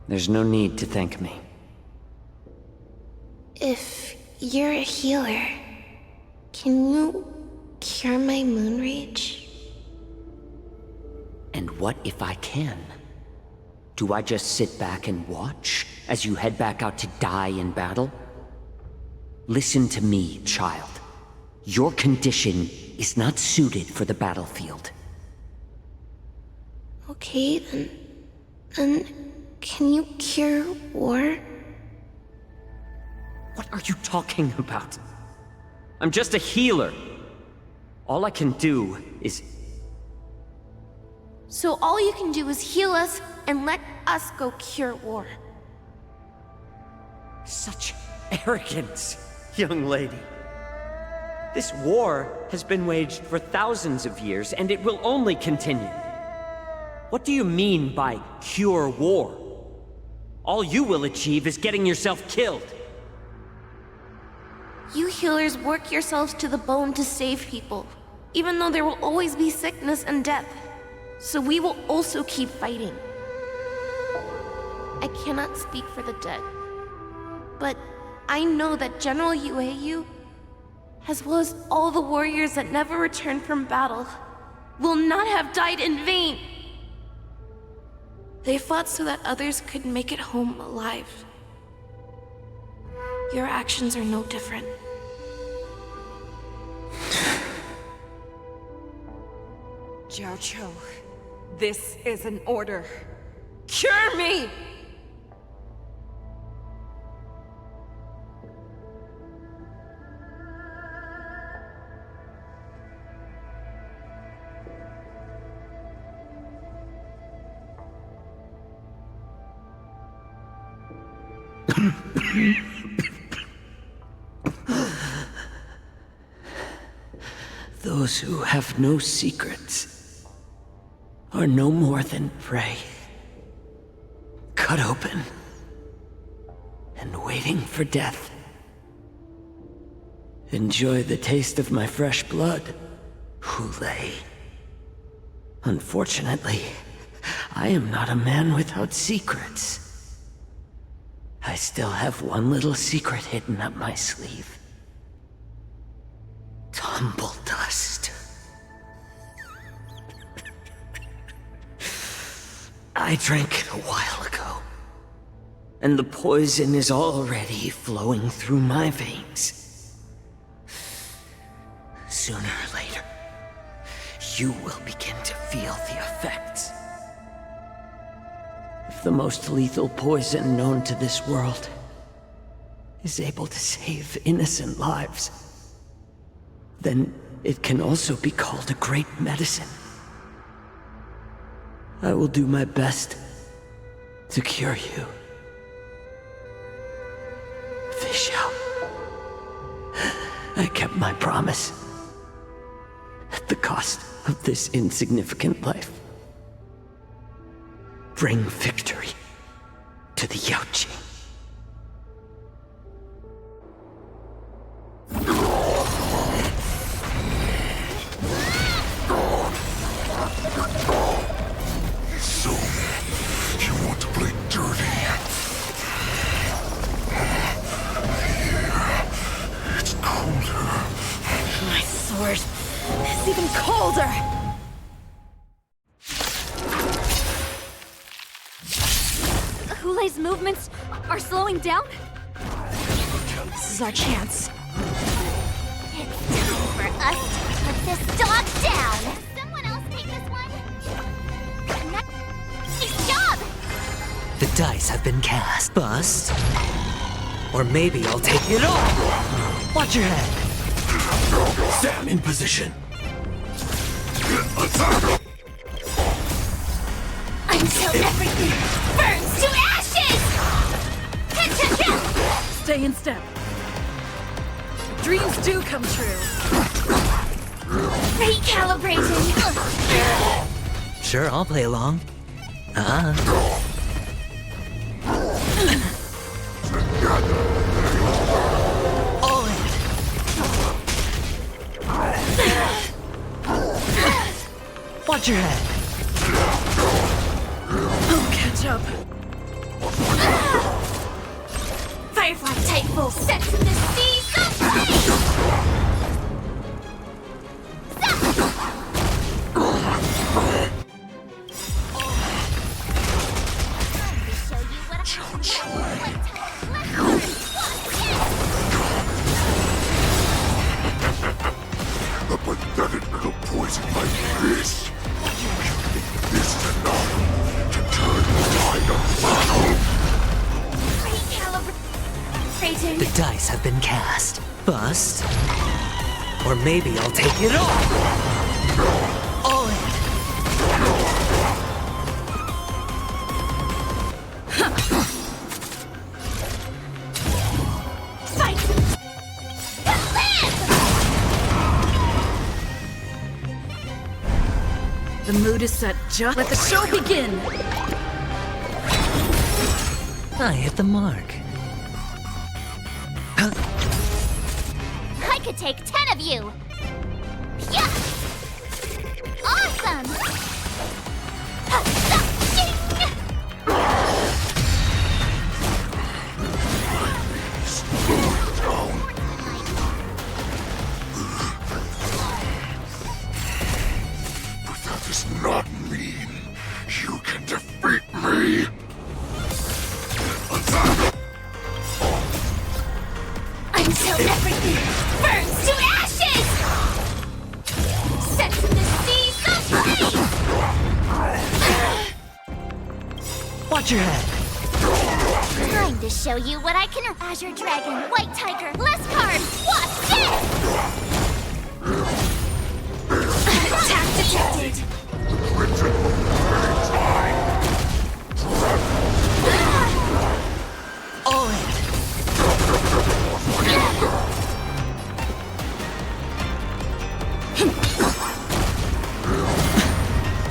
There's no need to thank me. If you're a healer, can you cure my moon rage? And what if I can? Do I just sit back and watch as you head back out to die in battle? Listen to me, child. Your condition is not suited for the battlefield. Okay, then can you cure war? What are you talking about? I'm just a healer. All I can do is... So all you can do is heal us and let us go cure war. Such arrogance, young lady. This war has been waged for thousands of years, and it will only continue. What do you mean by cure war? All you will achieve is getting yourself killed. You healers work yourselves to the bone to save people, even though there will always be sickness and death. So we will also keep fighting. I cannot speak for the dead, but I know that General Yueyu, as well as all the warriors that never returned from battle, will not have died in vain. They fought so that others could make it home alive. Your actions are no different. Jiao, this is an order. Cure me! Those who have no secrets are no more than prey. Cut open and waiting for death. Enjoy the taste of my fresh blood, Hule. Unfortunately, I am not a man without secrets. I still have one little secret hidden up my sleeve. Tumble dust. I drank it a while ago, and the poison is already flowing through my veins. Sooner or later, you will begin to feel the effects. If the most lethal poison known to this world is able to save innocent lives, then it can also be called a great medicine. I will do my best to cure you. Feixiao. I kept my promise. At the cost of this insignificant life. Bring victory to the Yaoqing. So, you want to play dirty? Here, it's colder. My sword is even colder! Hule's movements are slowing down? This is our chance. It's time for us to put this dog down! Someone else take this one? Nice job! The dice have been cast. Bust. Or maybe I'll take it all. Watch your head. Stand in position. Until everything burns to ashes! Stay in step. Dreams do come true. Recalibrating! Sure, I'll play along. All in. Watch your head. I'll catch up. Firefly type full sets in the sea, so play! A pathetic little poison like this. You think this is enough to turn the tide of battle? Recalibrating. The dice have been cast. Bust. Or maybe I'll take it all. All in. Fight! The mood is set. Just let the show begin. I hit the mark. I could take 10 of you! Yeah! Awesome! Slow it down. But that does not mean you can defeat me! Watch your head. Time to show you what I can. Azure Dragon, White Tiger, less cards. Watch this! Attack detected. All in.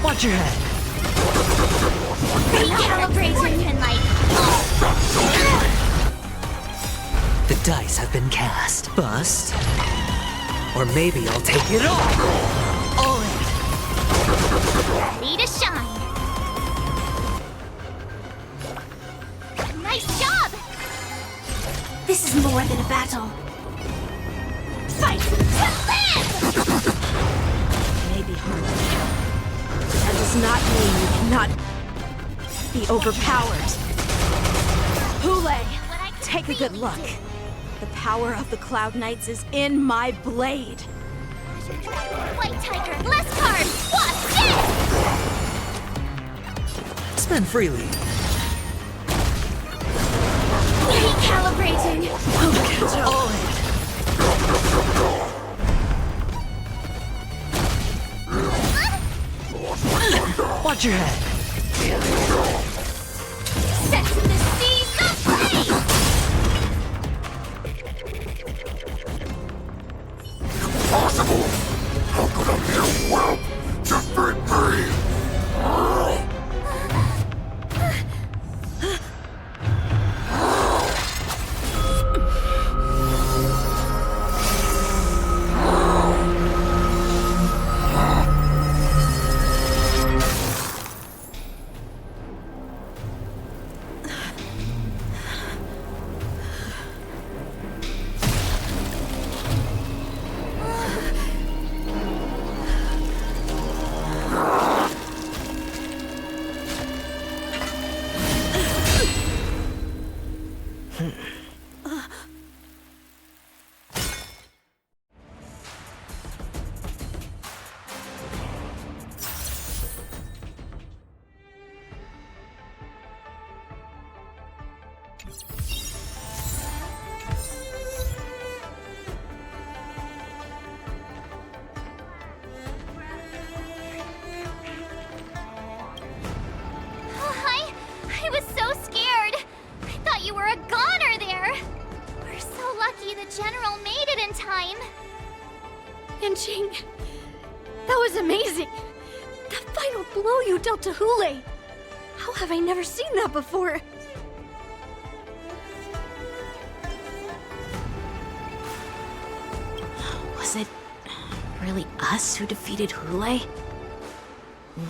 Watch your head. Recalibrating pinlight. The dice have been cast. Bust. Or maybe I'll take it all. All in. Ready to shine. Nice job! This is more than a battle. Fight to live! Maybe hard. That does not mean you cannot be overpowered. Hule, take a good look. The power of the Cloud Knights is in my blade. White Tiger, less cards! Watch this! Spend freely. Recalibrating. All in. Watch your head. Set to the seas of flame! Impossible! How could a mere whelp defeat me? I was so scared. I thought you were a goner there. We're so lucky the General made it in time. Yanqing, that was amazing. That final blow you dealt to Hule. How have I never seen that before? Was it really us who defeated Hule?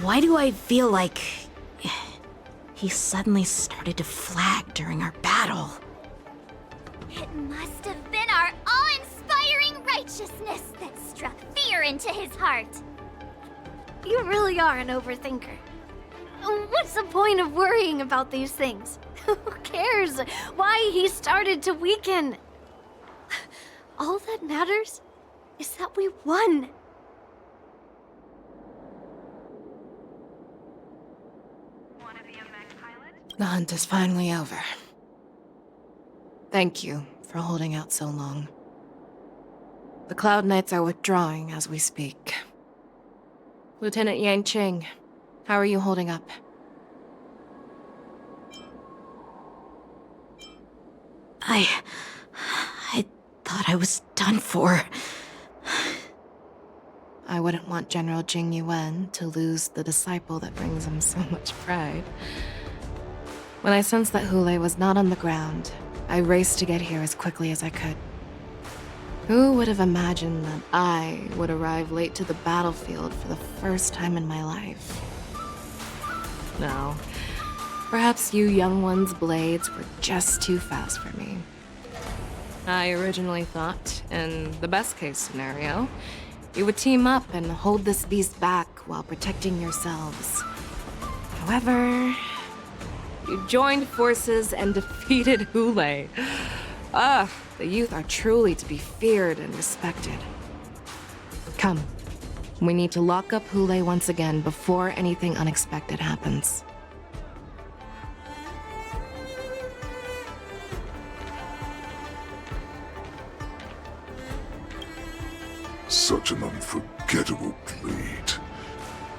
Why do I feel like he suddenly started to flag during our battle? It must have been our awe-inspiring righteousness that struck fear into his heart. You really are an overthinker. What's the point of worrying about these things? Who cares why he started to weaken? All that matters is that we won. The hunt is finally over. Thank you for holding out so long. The Cloud Knights are withdrawing as we speak. Lieutenant Yanqing, how are you holding up? I thought I was done for. I wouldn't want General Jing Yuan to lose the disciple that brings him so much pride. When I sensed that Hule was not on the ground, I raced to get here as quickly as I could. Who would have imagined that I would arrive late to the battlefield for the first time in my life? No. Perhaps you young ones' blades were just too fast for me. I originally thought, in the best-case scenario, you would team up and hold this beast back while protecting yourselves. However, you joined forces and defeated Hule. The youth are truly to be feared and respected. Come, we need to lock up Hule once again before anything unexpected happens. Such an unforgettable blade.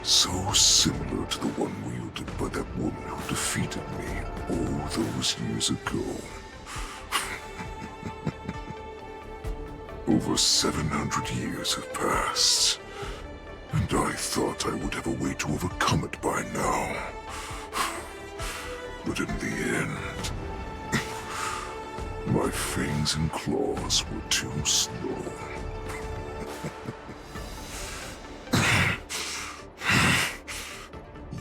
So similar to the one wielded by that woman who defeated me all those years ago. Over 700 years have passed, and I thought I would have a way to overcome it by now. But in the end, my fangs and claws were too slow.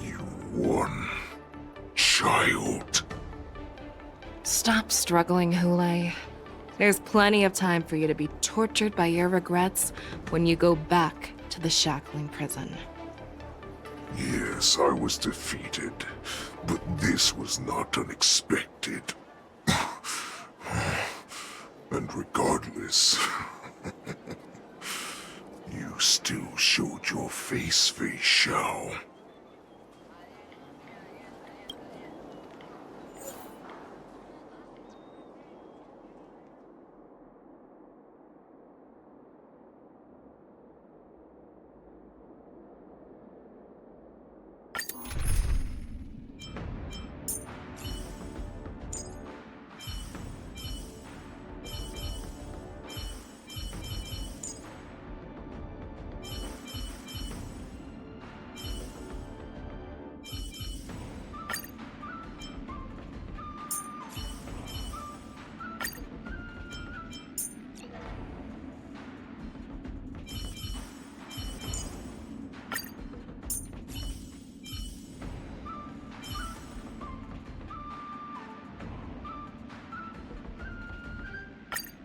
You won, child. Stop struggling, Hule. There's plenty of time for you to be tortured by your regrets when you go back to the shackling prison. Yes, I was defeated, but this was not unexpected. And regardless, you still showed your face, feixiao.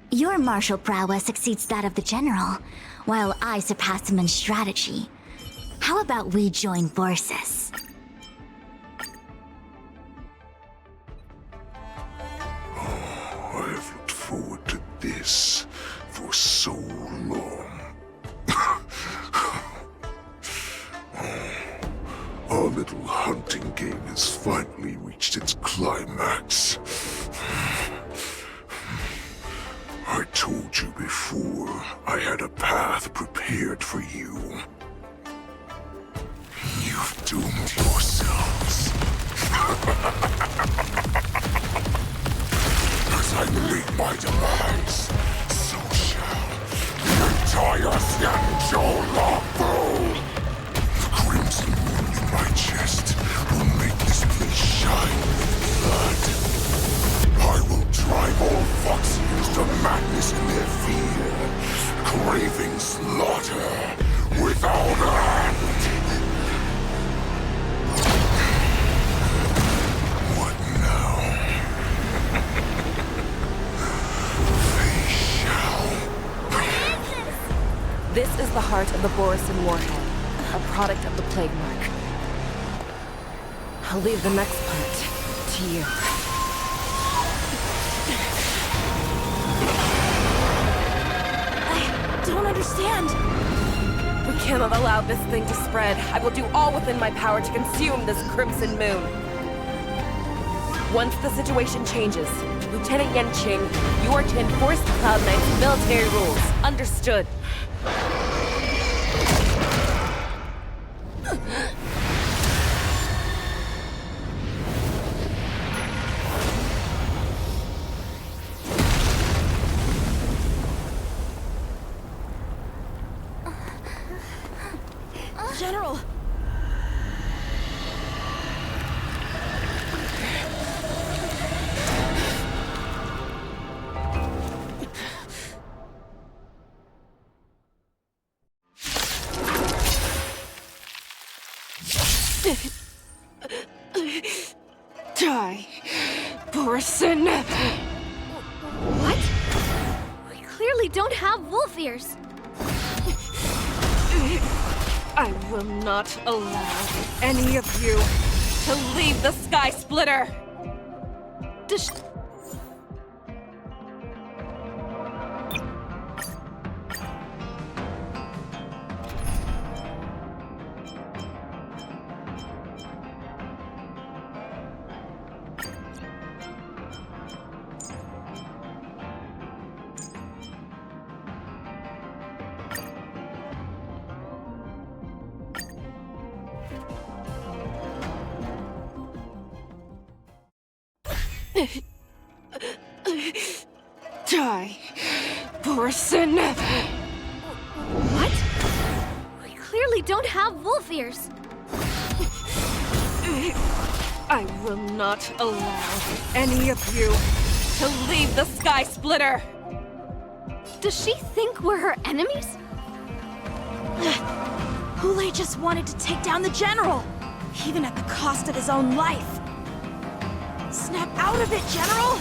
Your martial prowess exceeds that of the general, while I surpass him in strategy. How about we join forces? I have looked forward to this for so long. Our little hunting game has finally reached its climax. I told you before, I had a path prepared for you. You've doomed yourselves. As I meet my demise, so shall the entire Xianzhou Lafu. The crimson wound in my chest will make this place shine with blood. I will drive all Foxians to madness in their fear, craving slaughter without end. What now? feixiao. This is the heart of the Borisin warhead, a product of the plague mark. I'll leave the next part to you. Don't understand. We cannot allow this thing to spread. I will do all within my power to consume this crimson moon. Once the situation changes, Lieutenant Yanqing, you are to enforce the Cloud Knight's military rules. Understood. General! Die, Borisin! What? We clearly don't have wolf ears. I will not allow any of you to leave the Sky Splitter! Die, Borisin! What? We clearly don't have wolf ears. I will not allow any of you to leave the Sky Splitter! Does she think we're her enemies? Hule just wanted to take down the general, even at the cost of his own life. Snap out of it, General!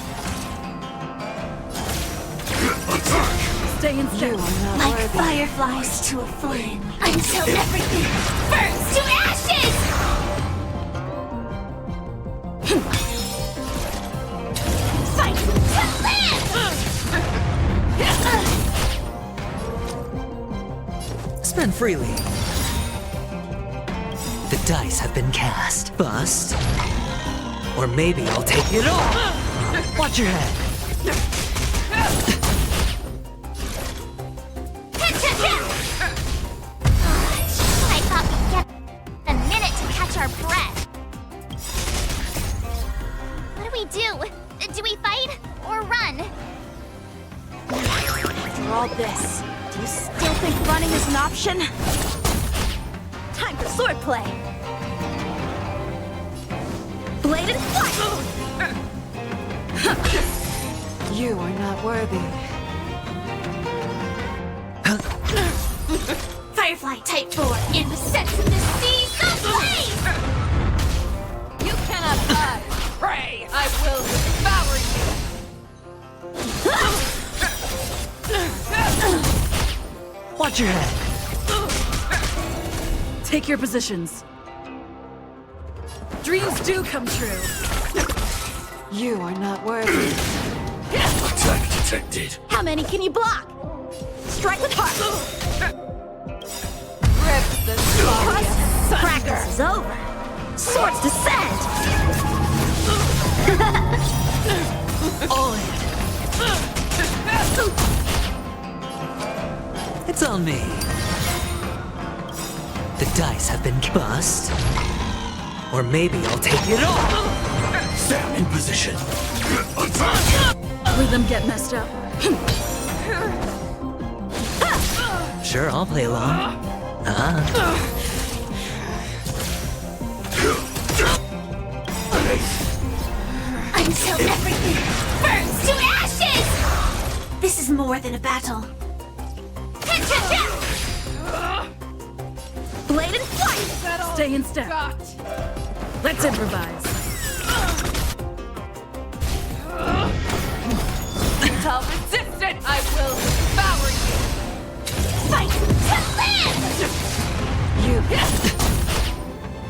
Stay in step. Like fireflies to a flame, until everything burns to ashes! Fight to live! Spend freely. The dice have been cast. Bust. Or maybe I'll take it all. Watch your head. I thought we'd get a minute to catch our breath. What do we do? Do we fight or run? After all this, do you still think running is an option? Time for swordplay! Blade and flight! You are not worthy. Firefly Type 4 in the sense of the seas of blaze! You cannot hide! Pray! I will devour you! Watch your head. Take your positions. Dreams do come true. You are not worthy. Attack detected. How many can you block? Strike with heart! Rip the Practice is over. Swords descend! All in. It's on me. The dice have been bust. Or maybe I'll take it all. Stand in position. Attack! Let them get messed up. Sure, I'll play along. Until everything burns to ashes! This is more than a battle. Blade and flight! Stay in step. Let's improvise. Without resistance, I will devour you! Fight to live! You.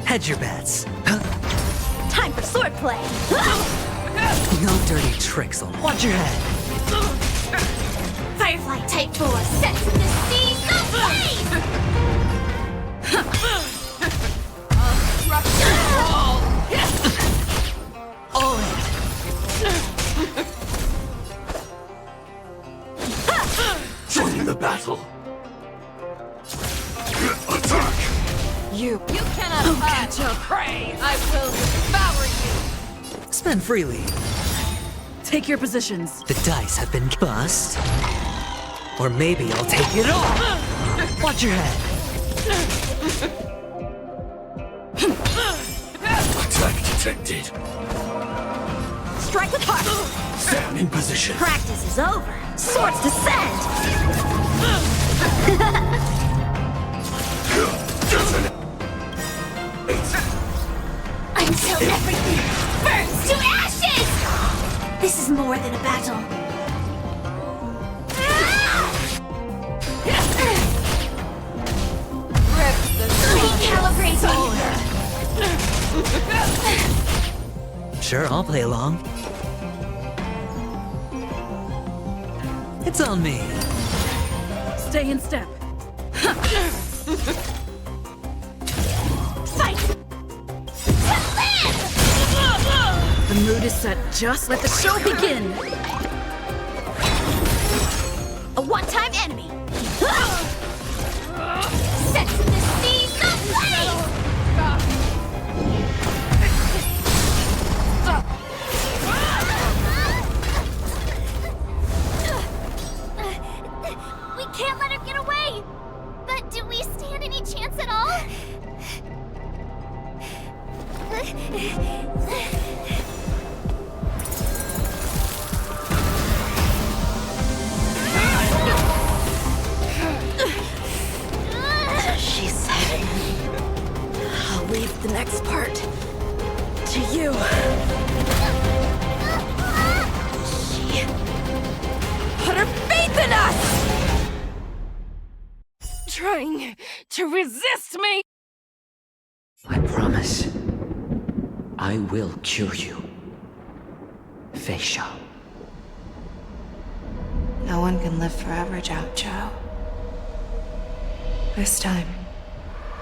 Hedge your bets. Time for swordplay! No dirty tricks on. Watch your head. Firefly Type 4 sets in the seas of blaze! All in. Join the battle. Attack! You cannot hide! Pray! I will devour you! Spend freely. Take your positions. The dice have been bust. Or maybe I'll take it all. Watch your head. Attack detected. Strike with heart! Stand in position. Practice is over. Swords descend! Until everything burns to ashes! This is more than a battle. Rip the Recalibrating! Sure, I'll play along. It's on me. Stay in step. Fight! The mood is set. Just let the show begin. A one-time enemy! Sets in the seas of blaze! She said, I'll leave the next part to you. She put her faith in us! Trying to resist me! I promise. I will cure you. Feixiao. No one can live forever, Zhao Zhao. This time,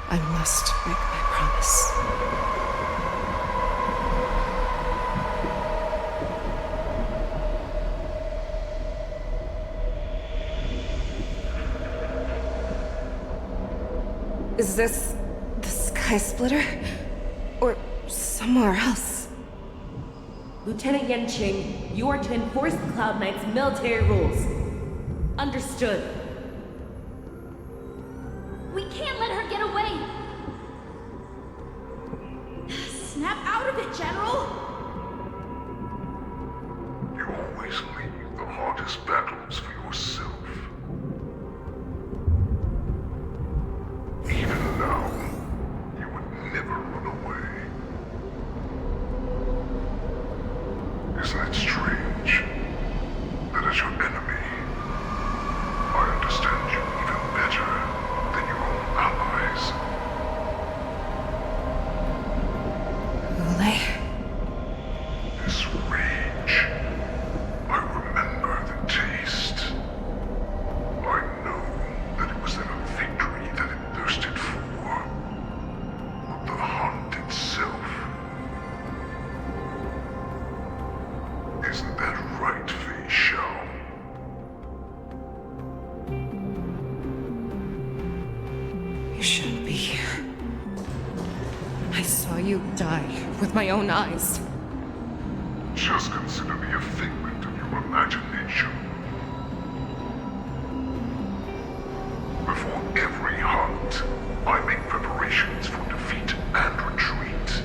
I must break my promise. Is this the Sky Splitter? Or somewhere else? Lieutenant Yanqing, you are to enforce the Cloud Knight's military rules. Understood. We can't let her get away! Snap out of it, General! You always leave the hardest battles for yourself. Even now, you would never run away. Isn't it strange that as your enemy, I understand you even better than your own allies? Hule? This rage, I remember the taste. I know that it was never victory that it thirsted for, but the hunt itself. Isn't that right, feixiao? You shouldn't be here. I saw you die with my own eyes. Just consider me a figment of your imagination. Before every hunt, I make preparations for defeat and retreat.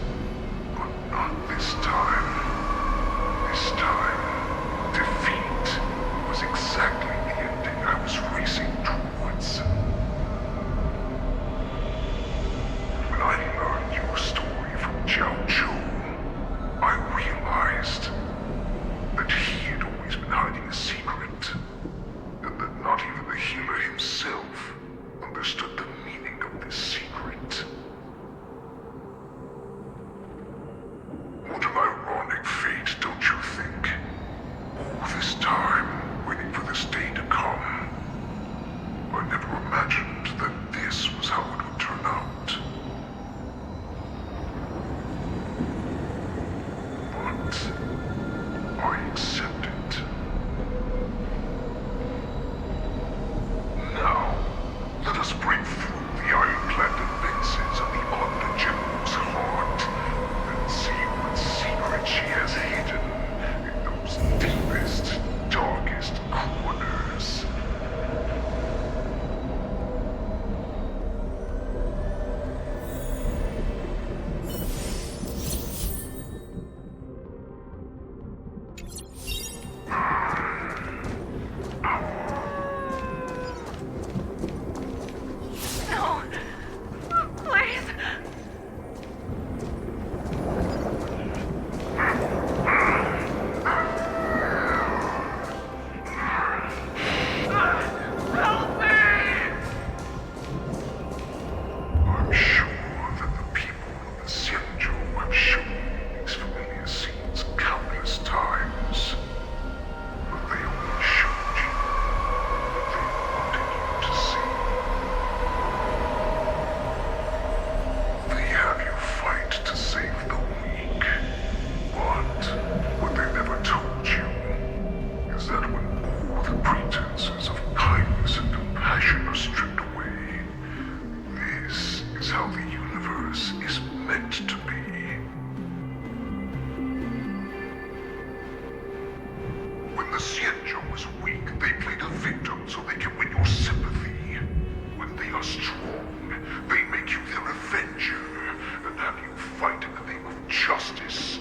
But not this time. This time, defeat was exactly the ending I was racing towards. When I learned your story from Zhao Zhou, I realized that he had always been hiding a secret, and that not even the healer himself understood the meaning of this secret. What an ironic fate, don't you think? All this time, waiting for this day to come. I never imagined that this was how it would turn out. But I accept it. Now, let us break through the ironclad defenses of the Under General's Hart and see what secret she has hidden in those deepest, darkest corners. No! Please! Help me! I'm sure that the people of the Xianzhou have shown me these familiar scenes countless times. But they only showed you what they wanted you to see. They have you fight to save the weak. But what they never told you is that when all the pretenses of kindness and compassion are stripped away, this is how the universe is meant to be. When the Xianzhou is weak, they play the victim so they can win your sympathy. When they are strong, they make you their avenger and have you fight in the name of justice. justice.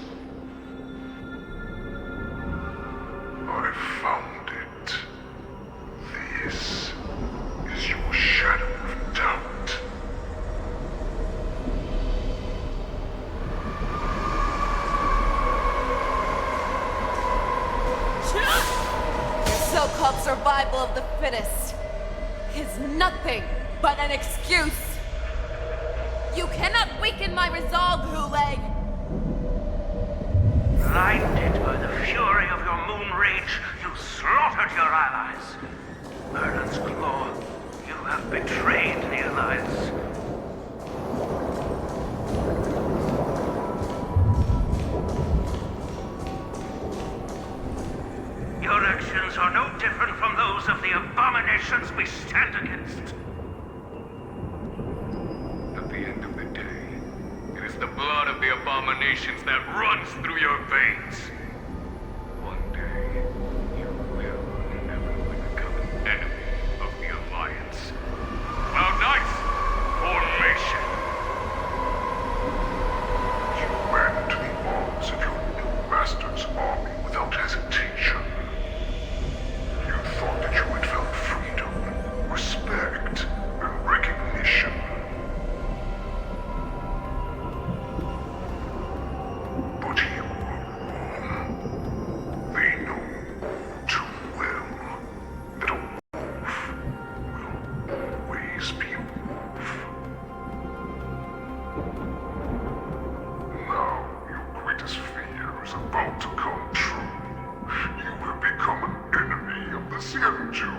I found it. This is your shadow of doubt. Your so-called survival of the fittest is nothing but an excuse. You cannot weaken my resolve, Hule. Blinded by the fury of your moon rage, you slaughtered your allies. Merlin's Claw, you have betrayed the Alliance. Your actions are no different from those of the abominations we stand against. At the end of the day, it is the blood of the abominations that runs through your veins. One day, you will inevitably become an enemy of the Alliance. Cloud Knights, formation! You ran to the arms of your new master's army without hesitation. You thought that you had found freedom, respect, and recognition. But you were wrong. They know all too well that a wolf will always be a wolf. Now your greatest fear is about to come true. You have become an enemy of the Xianzhou.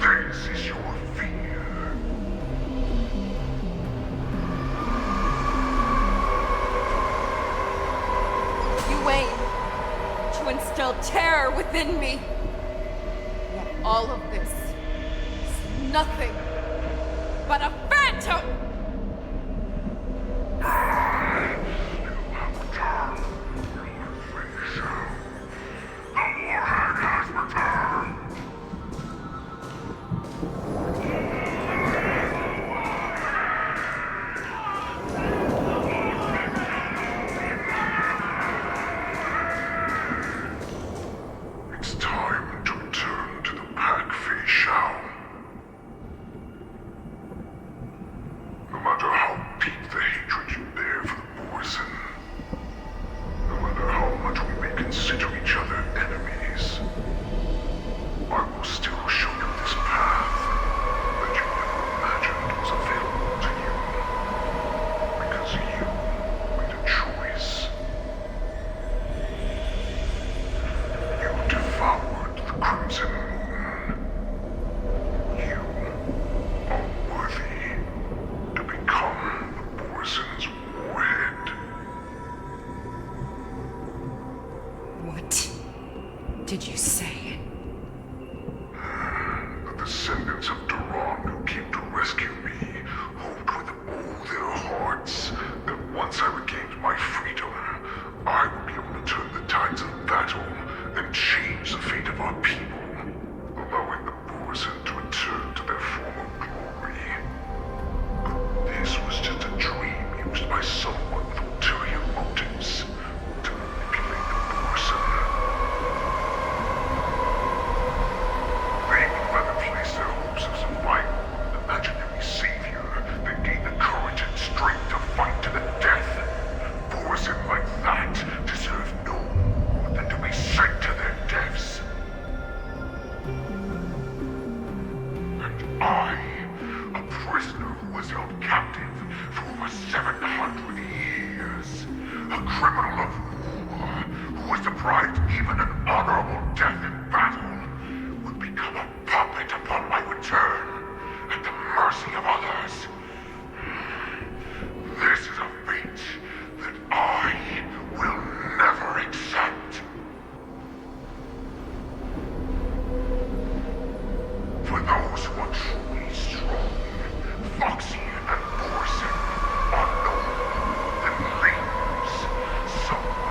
This is your fear. You aim to instill terror within me. Yet all of this is nothing but a phantom! You have turned your feixiao. The warhead has returned. It's time to return to the pack feixiao. No matter how deep the hatred you bear for the Borison, no matter how much we may consider each other enemies, I will still show you this path that you never imagined was available to you. Because you made a choice. You devoured the Crimson Moon. You are worthy to become the Borison's warhead. What did you say? The descendants of Duran who came to rescue me hoped with all their hearts that once I regained my freedom, I would be able to turn the tides of battle and change the fate of our people, allowing the Borison to return to their former glory. But this was just a dream used by someone with ulterior motives to manipulate the Borison. They would rather place their hopes of survival on an imaginary savior than gain the courage and strength to fight to the death. Borison like that deserve no more than to be sent to their deaths. And I, a prisoner who was held captive for over 700 years, a criminal of war who was deprived even an honorable death in battle, would become a puppet upon my return, at the mercy of others. This is a fate that I will never accept. For those who are truly strong, Foxian and Borison are no more than leaders, someone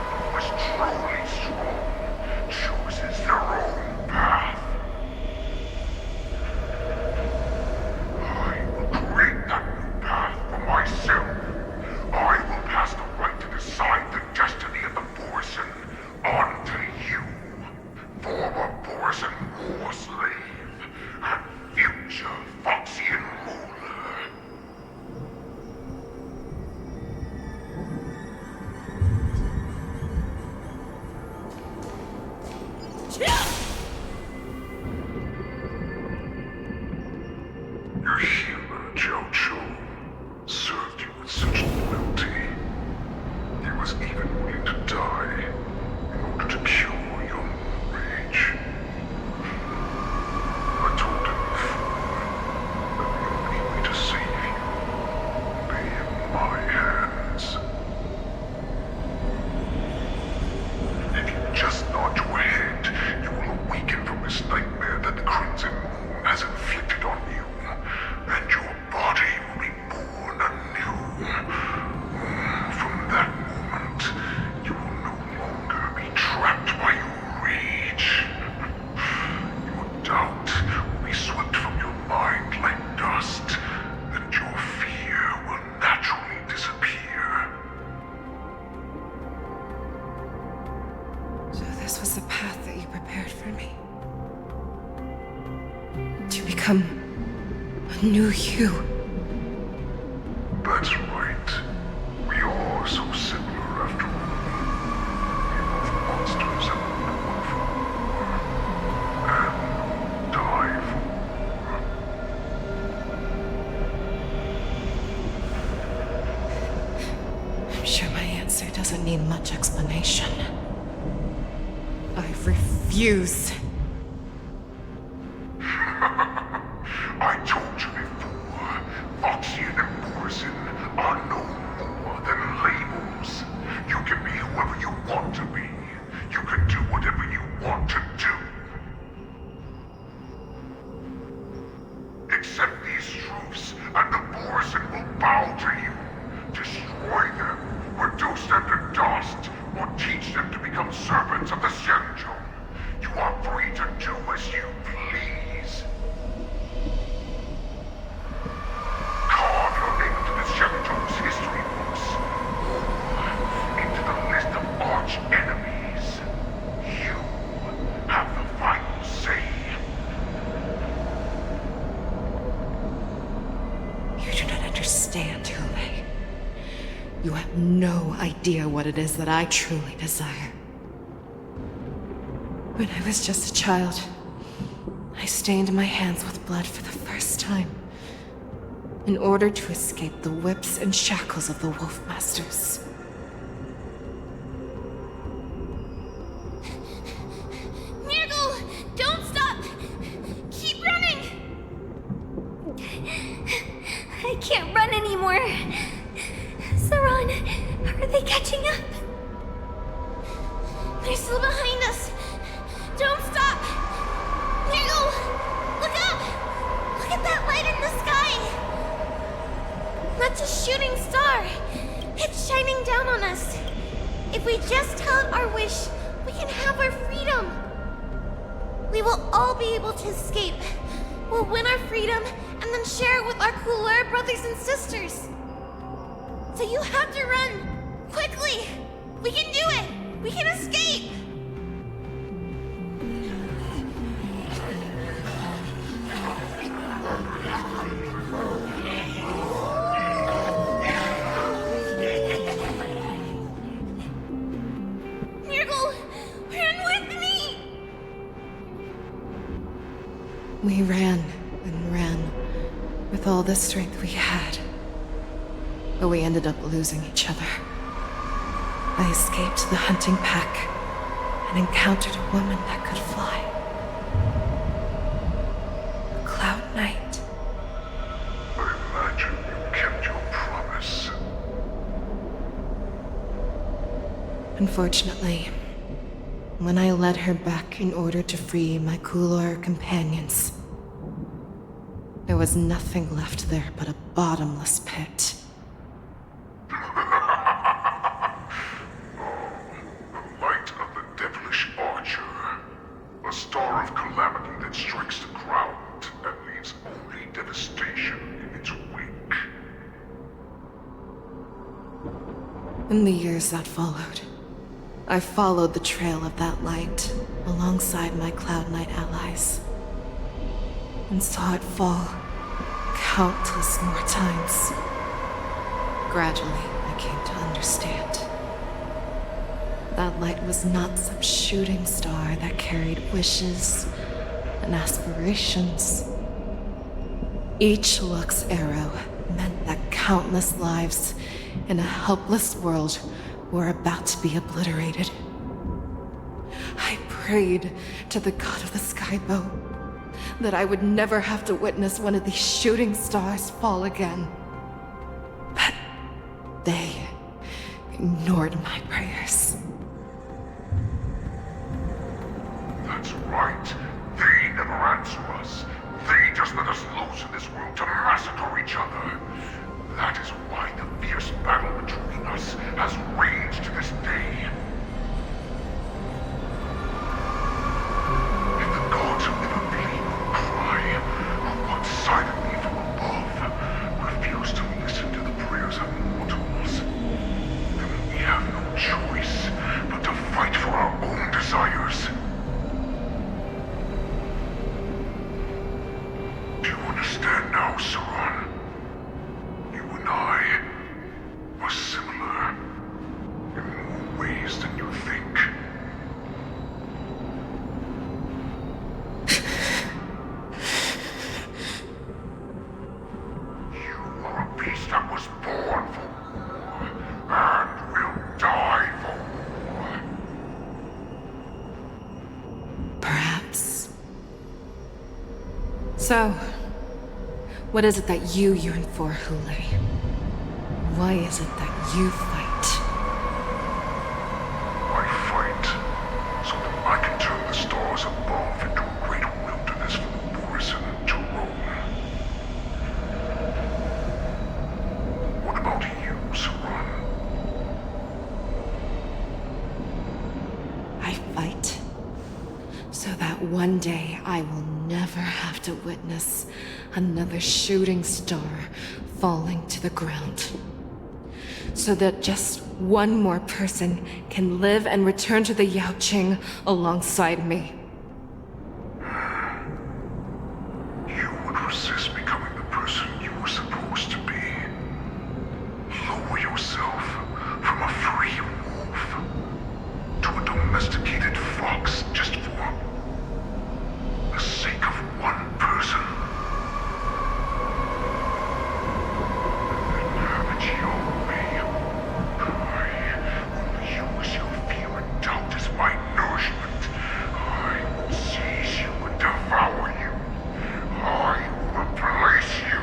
Your healer, Zhao Chou, served you with such loyalty. He was even willing to die in order to cure your rage. I told him before that the only way to save you lay in my hands. If you just nod your head, you will awaken from this nightmare that the Crimson Moon has inflicted on you, and your body will be born anew. From that moment, you will no longer be trapped by your rage. Your doubt will be swept from your mind like dust, and your fear will naturally disappear. So this was the path that you prepared for me. To become a new you. That's right. We are so similar after all. We both monsters and born for war. And die for war. I'm sure my answer doesn't need much explanation. I refuse. I told you before, Foxian and Morrison are no more than labels. You can be whoever you want to be. You can do whatever you want to do. Accept these truths, and the Morrison will bow to you. Destroy them, reduce them to dust, or teach them to become servants of the Xianzhou. You are free to do as you please. Carve your name into the Xianzhou's history books, or into the list of arch enemies. You have the final say. You do not understand, Hule. You have no idea what it is that I truly desire. When I was just a child, I stained my hands with blood for the first time, in order to escape the whips and shackles of the Wolf Masters. Nirgal, don't stop! Keep running! I can't run anymore. Saran, are they catching up? They're still behind us. Don't stop! Nirgal, look up! Look at that light in the sky! That's a shooting star. It's shining down on us. If we just tell it our wish, we can have our freedom. We will all be able to escape. We'll win our freedom and then share it with our cooler brothers and sisters. So you have to run! Quickly! We can do it! We can escape! Nirgal, run with me! We ran and ran with all the strength we had. But we ended up losing each other. I escaped the hunting pack and encountered a woman that could fly. A Cloud Knight. I imagine you kept your promise. Unfortunately, when I led her back in order to free my Kulor companions, there was nothing left there but a bottomless pit. Light of the devilish archer. A star of calamity that strikes the ground and leaves only devastation in its wake. In the years that followed, I followed the trail of that light alongside my Cloud Knight allies, and saw it fall countless more times. Gradually, I came to understand. That light was not some shooting star that carried wishes and aspirations. Each Lux arrow meant that countless lives in a helpless world were about to be obliterated. I prayed to the god of the skybow that I would never have to witness one of these shooting stars fall again. But they ignored my prayers. That's right. They never answer us. They just let us loose in this world to massacre each other. That is why the fierce battle between us has raged to this day. And the gods who never bleed or cry, or watch silently from above, refuse to listen to the prayers of mortals. Then we have no choice but to fight for our own desires. Do you understand now, Saran? You and I are similar in more ways than you think. You are a beast that was born for war and will die for war. Perhaps. So, what is it that you yearn for, Hule? Why is it that you fight? I fight so that I can turn the stars above into a great wilderness for the Borisin to roam. What about you, Saran? I fight so that one day I will never have to witness another shooting star falling to the ground. So that just one more person can live and return to the Yaoqing alongside me. You would resist becoming the person you were supposed to be. Lower yourself from a free wolf to a domesticated fox just for the sake of one person. And then have it your way. I will use your fear and doubt as my nourishment. I will seize you and devour you. I will replace you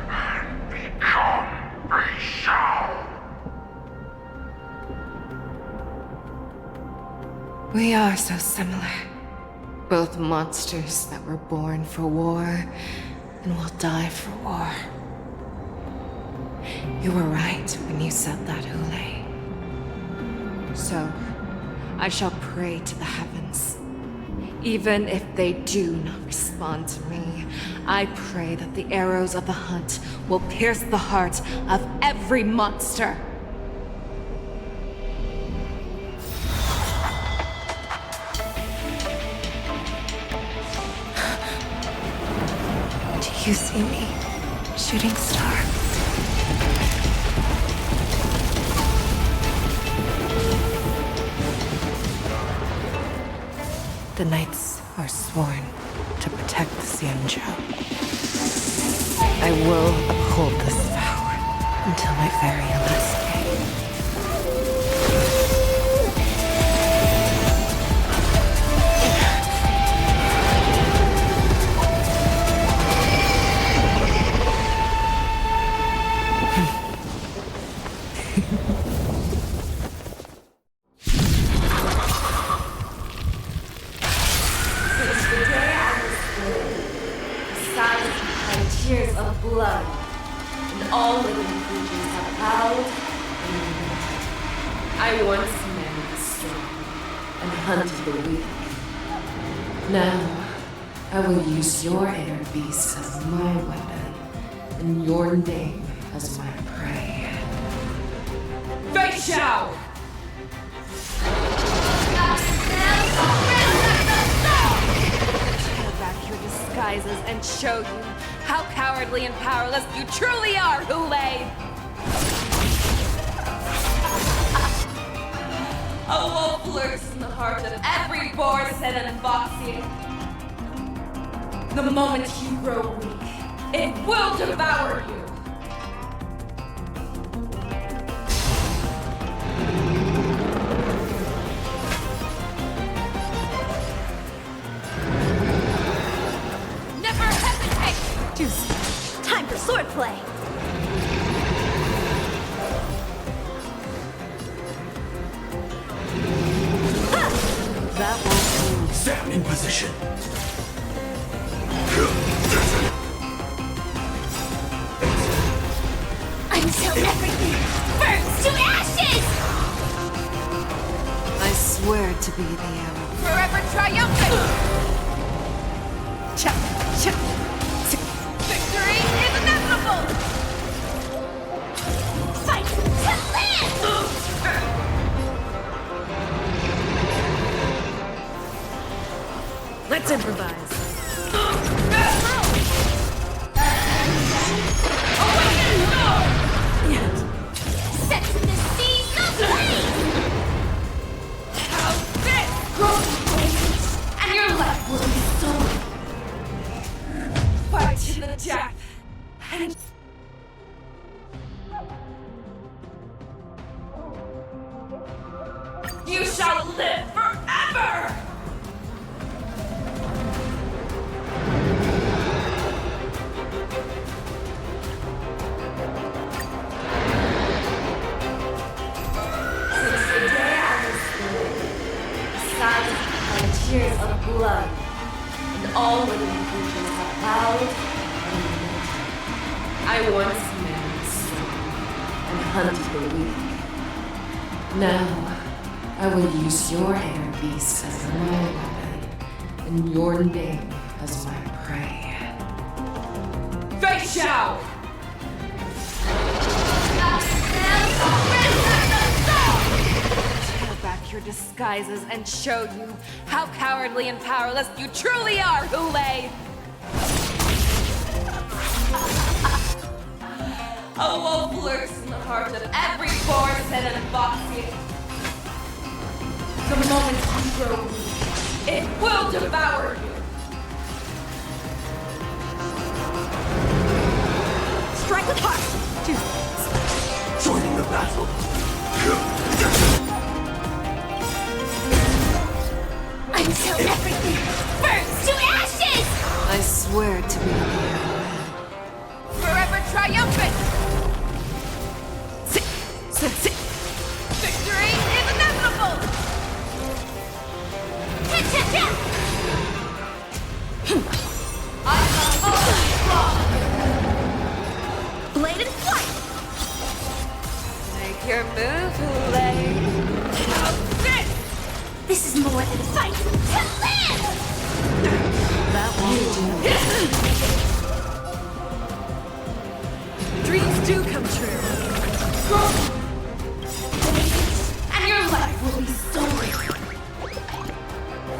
and become feixiao. We are so similar. Both monsters that were born for war and will die for war. You were right when you said that, Hule. So, I shall pray to the heavens. Even if they do not respond to me, I pray that the arrows of the hunt will pierce the heart of every monster. Do you see me, shooting star? The knights are sworn to protect the Xianzhou. I will uphold this vow until my very last day. Since the day I was born, the skies have cried tears of blood, and all living creatures have bowed and lamented. I once married the strong and hunted the weak. Now, I will use your air beast as my weapon, and your name as my prey. Feixiao! Tear back your disguises and show you how cowardly and powerless you truly are, Hule! A wolf lurks in the heart of every Borisin and Foxian. The moment you grow weak, It will devour you! Never hesitate! Time for swordplay! That won't do. Stand in position. Until everything burns to ashes! I swear to be the arrow. Forever triumphant! Victory is inevitable! Fight to live! Let's improvise. Set to the seas of flame! How's this? And your life will be stolen. Fight to the death. And you shall live forever! Since the day I was born, the skies have become tears of blood, and all living creatures have bowed and kneeled. I once married strong and hunted the weak. Now, I will use your hair beast as my weapon, and your name as my prey. Feixiao! Tear back your disguises and show you how cowardly and powerless you truly are, Hule! A wolf lurks in the heart of every Borisin and Foxian. The moment you grow weak, it will devour you. Strike with heart! Joining the battle. Until everything burns to ashes! I swear to be the arrow. Forever triumphant! Victory is inevitable! Blade and flight! Make your move, Hule! How's this? This is more than fight to live! That won't do. Dreams do come true. And your life will be stolen.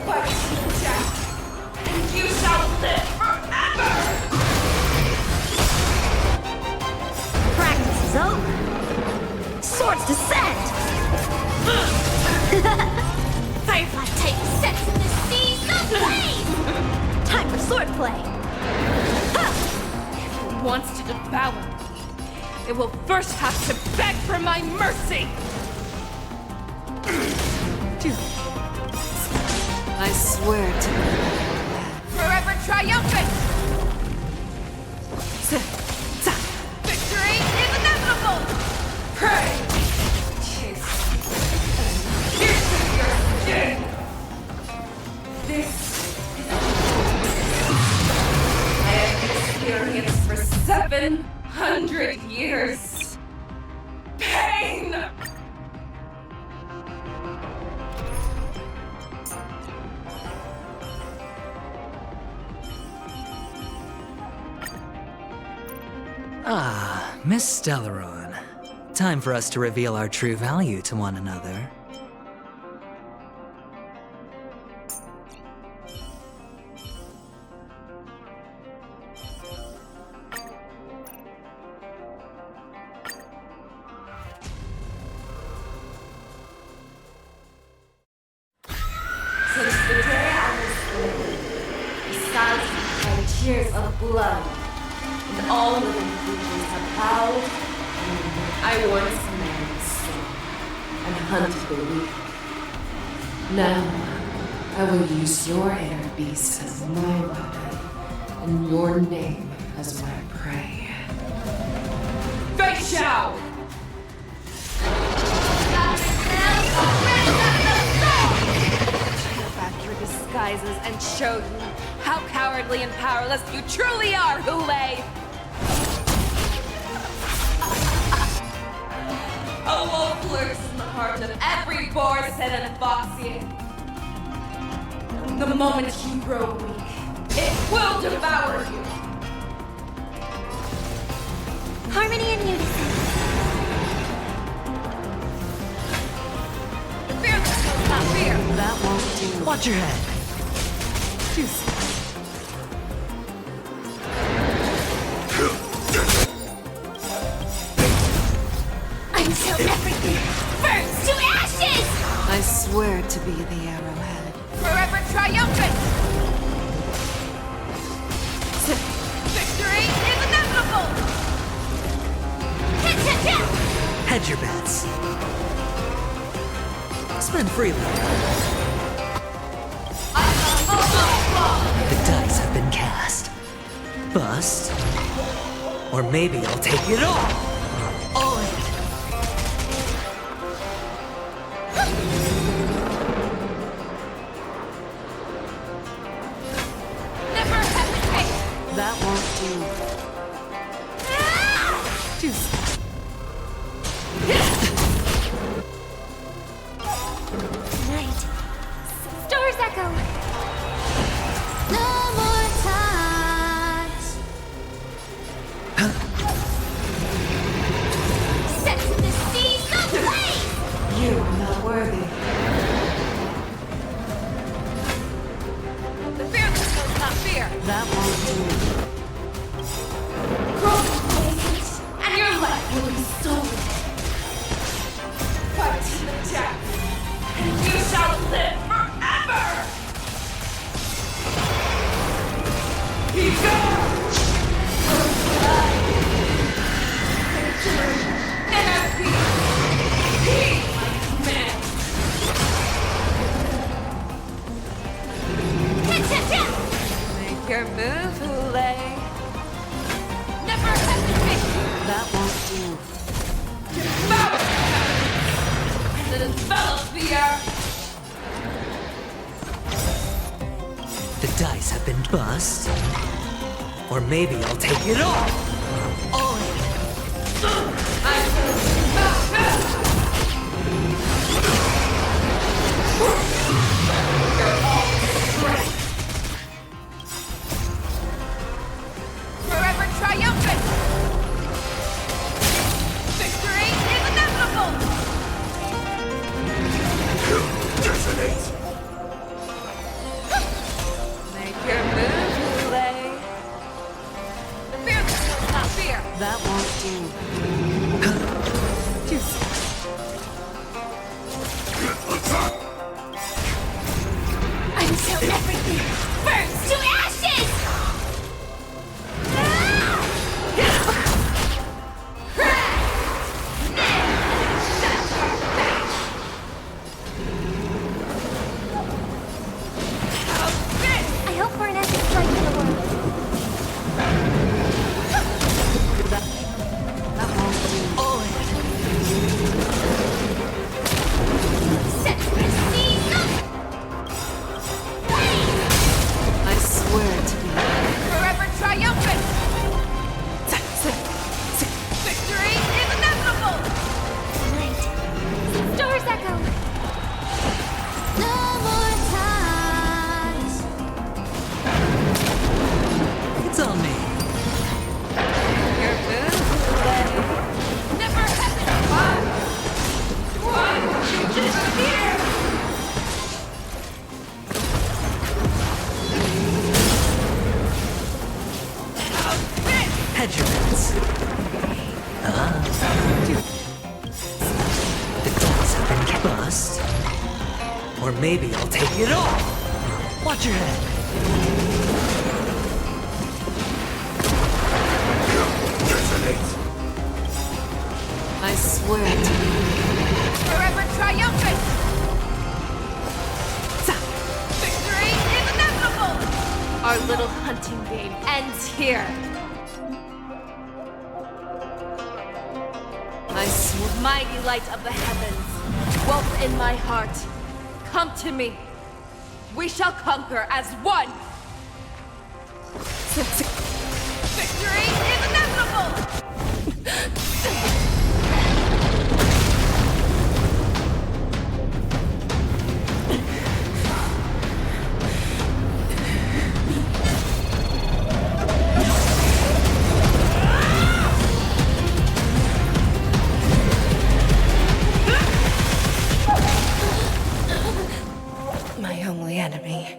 Fight to death, and you shall live forever! Practice is over. Swords descend! Firefly type set to the seas of flame! Time for swordplay! If it wants to devour me, it will first have to beg for my mercy! I swear to be the arrow. Forever triumphant! Victory is inevitable! Pray! Taste and pierce your skin! This is I have experienced for 700 years. Pain! Ah, Miss Stellaron. Time for us to reveal our true value to one another. Since the day I was born, the skies have become tears of blood, and all living creatures have bowed. I once commanded soul and hunted the weak. Now, I will use your inner beast as my weapon, and your name as my prey. Feixiao! Strip back your disguises and show you how cowardly and powerless you truly are, Hule! A wolf lurks in the heart of every Borisin and Foxian. The moment you grow weak, it will devour you. Harmony and unison. Fear that knows not fear! That won't do. Watch your head. Until everything burns to ashes! I swear to be the arrowhead. Forever triumphant! Victory is inevitable! Hedge your bets. Spend freely. The dice have been cast. Bust. Or maybe I'll take it all. All in. Never hesitate! That won't do. Night. Stars echo. No more touch. Set to the seas of blaze. You are not worthy. The fear that knows not fear! That won't do. Grow patient, and your life will be stolen. Fight to the death, and you shall live forever! Be gone! Inner peace! Heed my command! Make your move, Hule! Never hesitate! That won't do. Devour and envelop the earth! The dice have been bust. Or maybe I'll take it all. All in. I will not rest! You're all strength! Forever triumphant! Victory is inevitable! Detonate. Make your move, Hule! The fear that knows not fear! That won't do. Until everything burns to ashes! I hope we're not just like the world. That won't do. All in. Set to the seas of blaze. I swear to be. Forever triumphant! Victory is inevitable! Night. Stars echo. No more touch. It's on me. Your move, Hule! Never hesitate! Why won't you disappear? Hedge your bets. The dice have been bust. Or maybe I'll take it all. Watch your head. ends here. My mighty light of the heavens, dwelt in my heart. Come to me. We shall conquer as one. Victory is inevitable! My only enemy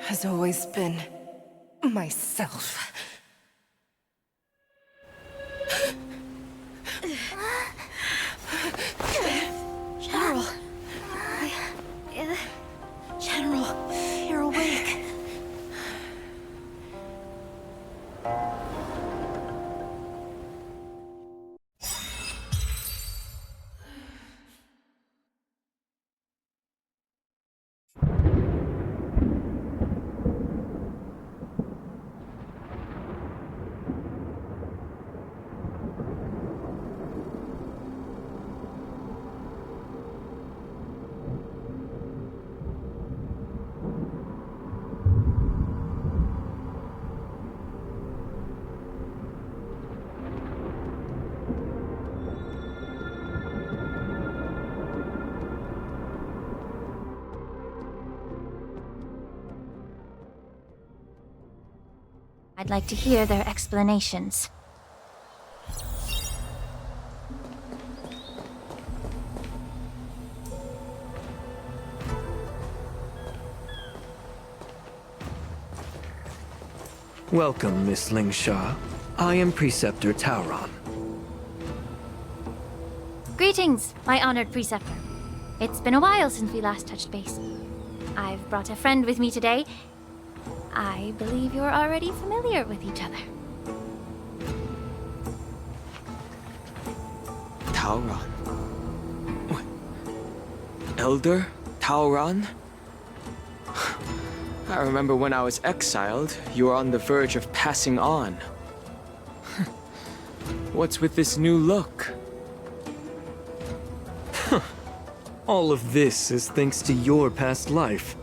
has always been myself. General. General, you're awake. I'd like to hear their explanations. Welcome, Miss Lingsha. I am Preceptor Tauron. Greetings, my honored preceptor. It's been a while since we last touched base. I've brought a friend with me today. I believe you're already familiar with each other. Tauron? What? Elder Tauron? I remember when I was exiled, you were on the verge of passing on. What's with this new look? All of this is thanks to your past life.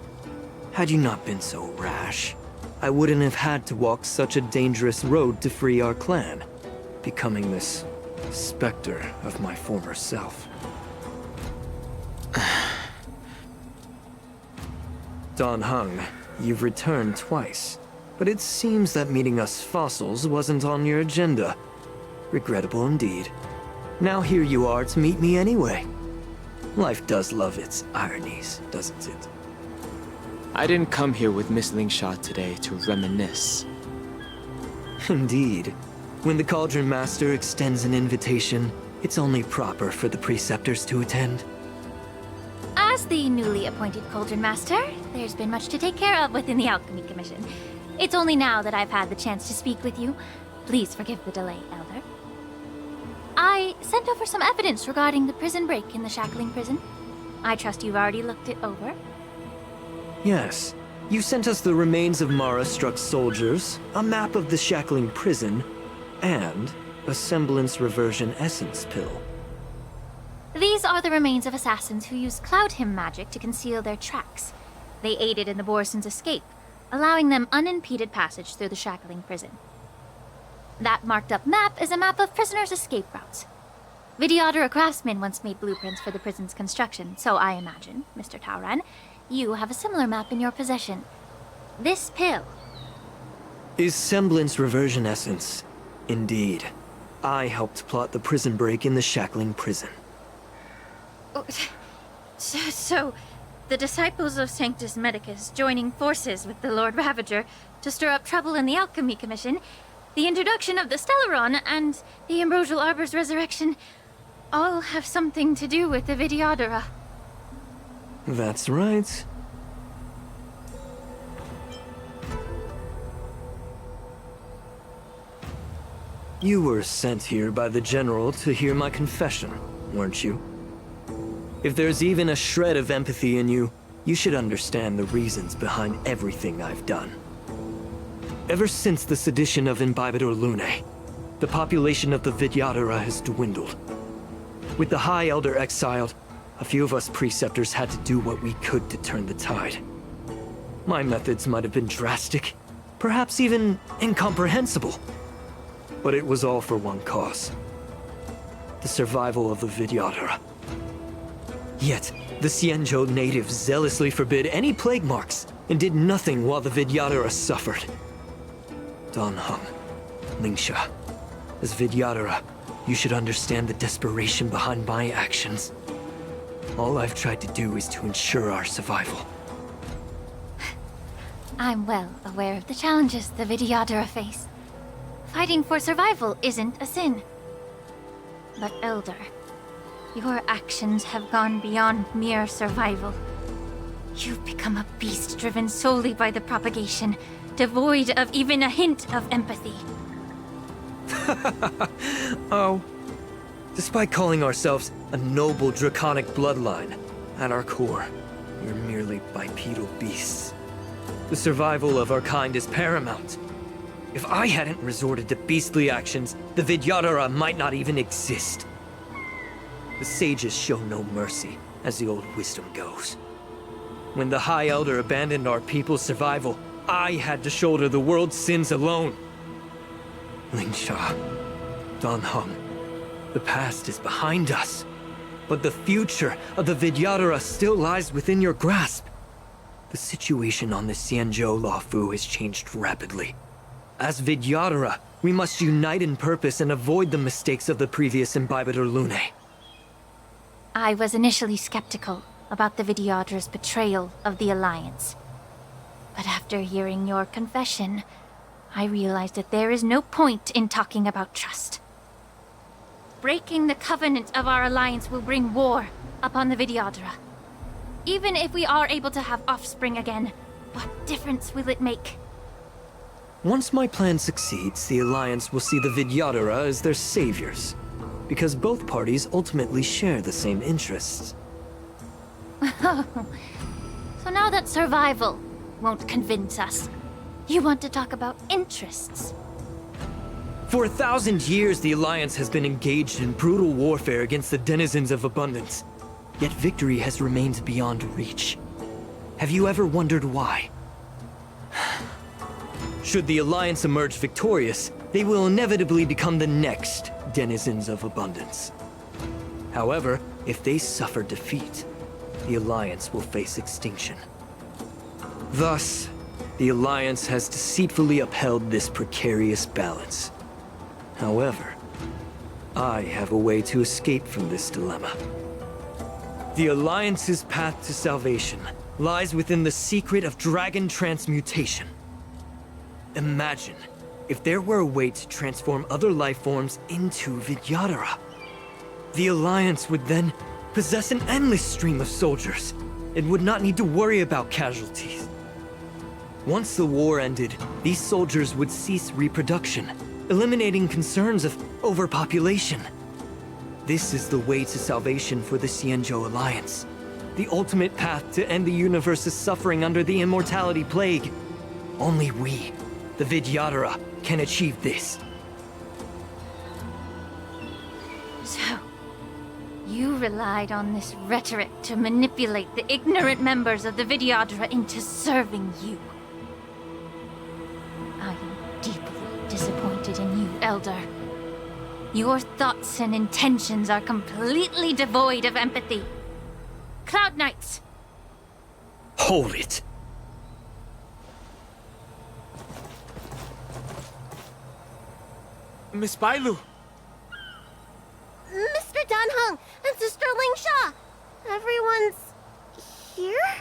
Had you not been so rash, I wouldn't have had to walk such a dangerous road to free our clan, becoming this specter of my former self. Dan Heng, you've returned twice, but it seems that meeting us fossils wasn't on your agenda. Regrettable indeed. Now here you are to meet me anyway. Life does love its ironies, doesn't it? I didn't come here with Miss Lingsha today to reminisce. Indeed. When the Cauldron Master extends an invitation, it's only proper for the Preceptors to attend. As the newly appointed Cauldron Master, there's been much to take care of within the Alchemy Commission. It's only now that I've had the chance to speak with you. Please forgive the delay, Elder. I sent over some evidence regarding the prison break in the Shackling Prison. I trust you've already looked it over. Yes. You sent us the remains of Mara-struck soldiers, a map of the Shackling Prison, and a semblance reversion essence pill. These are the remains of assassins who used Cloud Hymn magic to conceal their tracks. They aided in the Borison's escape, allowing them unimpeded passage through the Shackling Prison. That marked-up map is a map of prisoners' escape routes. Vidyadhara craftsmen once made blueprints for the prison's construction, so I imagine, Mr. Tauron, you have a similar map in your possession. This pill. Is semblance reversion essence. Indeed. I helped plot the prison break in the Shackling Prison. So, the disciples of Sanctus Medicus joining forces with the Lord Ravager to stir up trouble in the Alchemy Commission, the introduction of the Stellaron, and the Ambrosial Arbor's resurrection all have something to do with the Vidyadhara. That's right. You were sent here by the General to hear my confession, weren't you? If there's even a shred of empathy in you, you should understand the reasons behind everything I've done. Ever since the sedition of Imbibidor Lunae, the population of the Vidyadhara has dwindled. With the High Elder exiled, a few of us preceptors had to do what we could to turn the tide. My methods might have been drastic, perhaps even incomprehensible. But it was all for one cause. The survival of the Vidyadhara. Yet, the Xianzhou natives zealously forbid any plague marks and did nothing while the Vidyadhara suffered. Dan Heng, Lingsha, as Vidyadhara, you should understand the desperation behind my actions. All I've tried to do is to ensure our survival. I'm well aware of the challenges the Vidyadhara face. Fighting for survival isn't a sin. But Elder, your actions have gone beyond mere survival. You've become a beast driven solely by the propagation, devoid of even a hint of empathy. Oh. Despite calling ourselves a noble draconic bloodline, at our core, we're merely bipedal beasts. The survival of our kind is paramount. If I hadn't resorted to beastly actions, the Vidyadhara might not even exist. The sages show no mercy, as the old wisdom goes. When the High Elder abandoned our people's survival, I had to shoulder the world's sins alone. Lingsha, Dan Heng, the past is behind us, but the future of the Vidyadhara still lies within your grasp. The situation on the Xianzhou Luofu has changed rapidly. As Vidyadhara, we must unite in purpose and avoid the mistakes of the previous Imbibidor Lunae. I was initially skeptical about the Vidyadhara's betrayal of the Alliance. But after hearing your confession, I realized that there is no point in talking about trust. Breaking the covenant of our alliance will bring war upon the Vidyadhara. Even if we are able to have offspring again, what difference will it make? Once my plan succeeds, the Alliance will see the Vidyadhara as their saviors, because both parties ultimately share the same interests. So now that survival won't convince us, you want to talk about interests? For 1,000 years, the Alliance has been engaged in brutal warfare against the denizens of abundance. Yet victory has remained beyond reach. Have you ever wondered why? Should the Alliance emerge victorious, they will inevitably become the next denizens of abundance. However, if they suffer defeat, the Alliance will face extinction. Thus, the Alliance has deceitfully upheld this precarious balance. However, I have a way to escape from this dilemma. The Alliance's path to salvation lies within the secret of dragon transmutation. Imagine if there were a way to transform other life forms into Vidyadhara. The Alliance would then possess an endless stream of soldiers and would not need to worry about casualties. Once the war ended, these soldiers would cease reproduction, eliminating concerns of overpopulation. This is the way to salvation for the Xianzhou Alliance. The ultimate path to end the universe's suffering under the immortality plague. Only we, the Vidyadhara, can achieve this. So, you relied on this rhetoric to manipulate the ignorant members of the Vidyadhara into serving you. I am deeply disappointed in you, Elder. Your thoughts and intentions are completely devoid of empathy. Cloud Knights! Hold it! Miss Bailu! Mr. Dan Heng and Sister Lingsha! Everyone's here?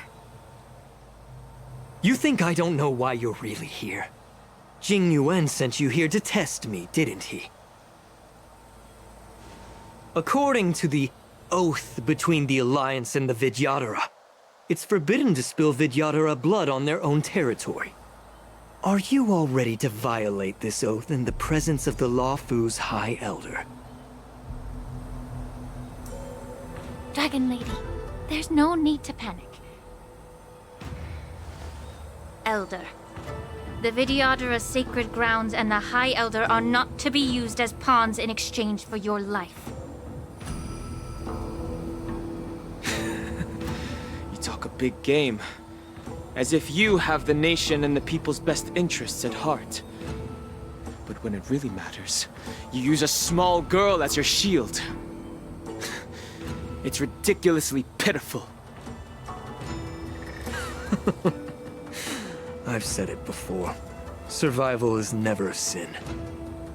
You think I don't know why you're really here? Jing Yuan sent you here to test me, didn't he? According to the oath between the Alliance and the Vidyadhara, it's forbidden to spill Vidyadhara blood on their own territory. Are you all ready to violate this oath in the presence of the Luofu's High Elder? Dragon Lady, there's no need to panic. Elder, The Vidyadhara's sacred grounds and the High Elder are not to be used as pawns in exchange for your life. You talk a big game. As if you have the nation and the people's best interests at heart. But when it really matters, you use a small girl as your shield. It's ridiculously pitiful. I've said it before. Survival is never a sin.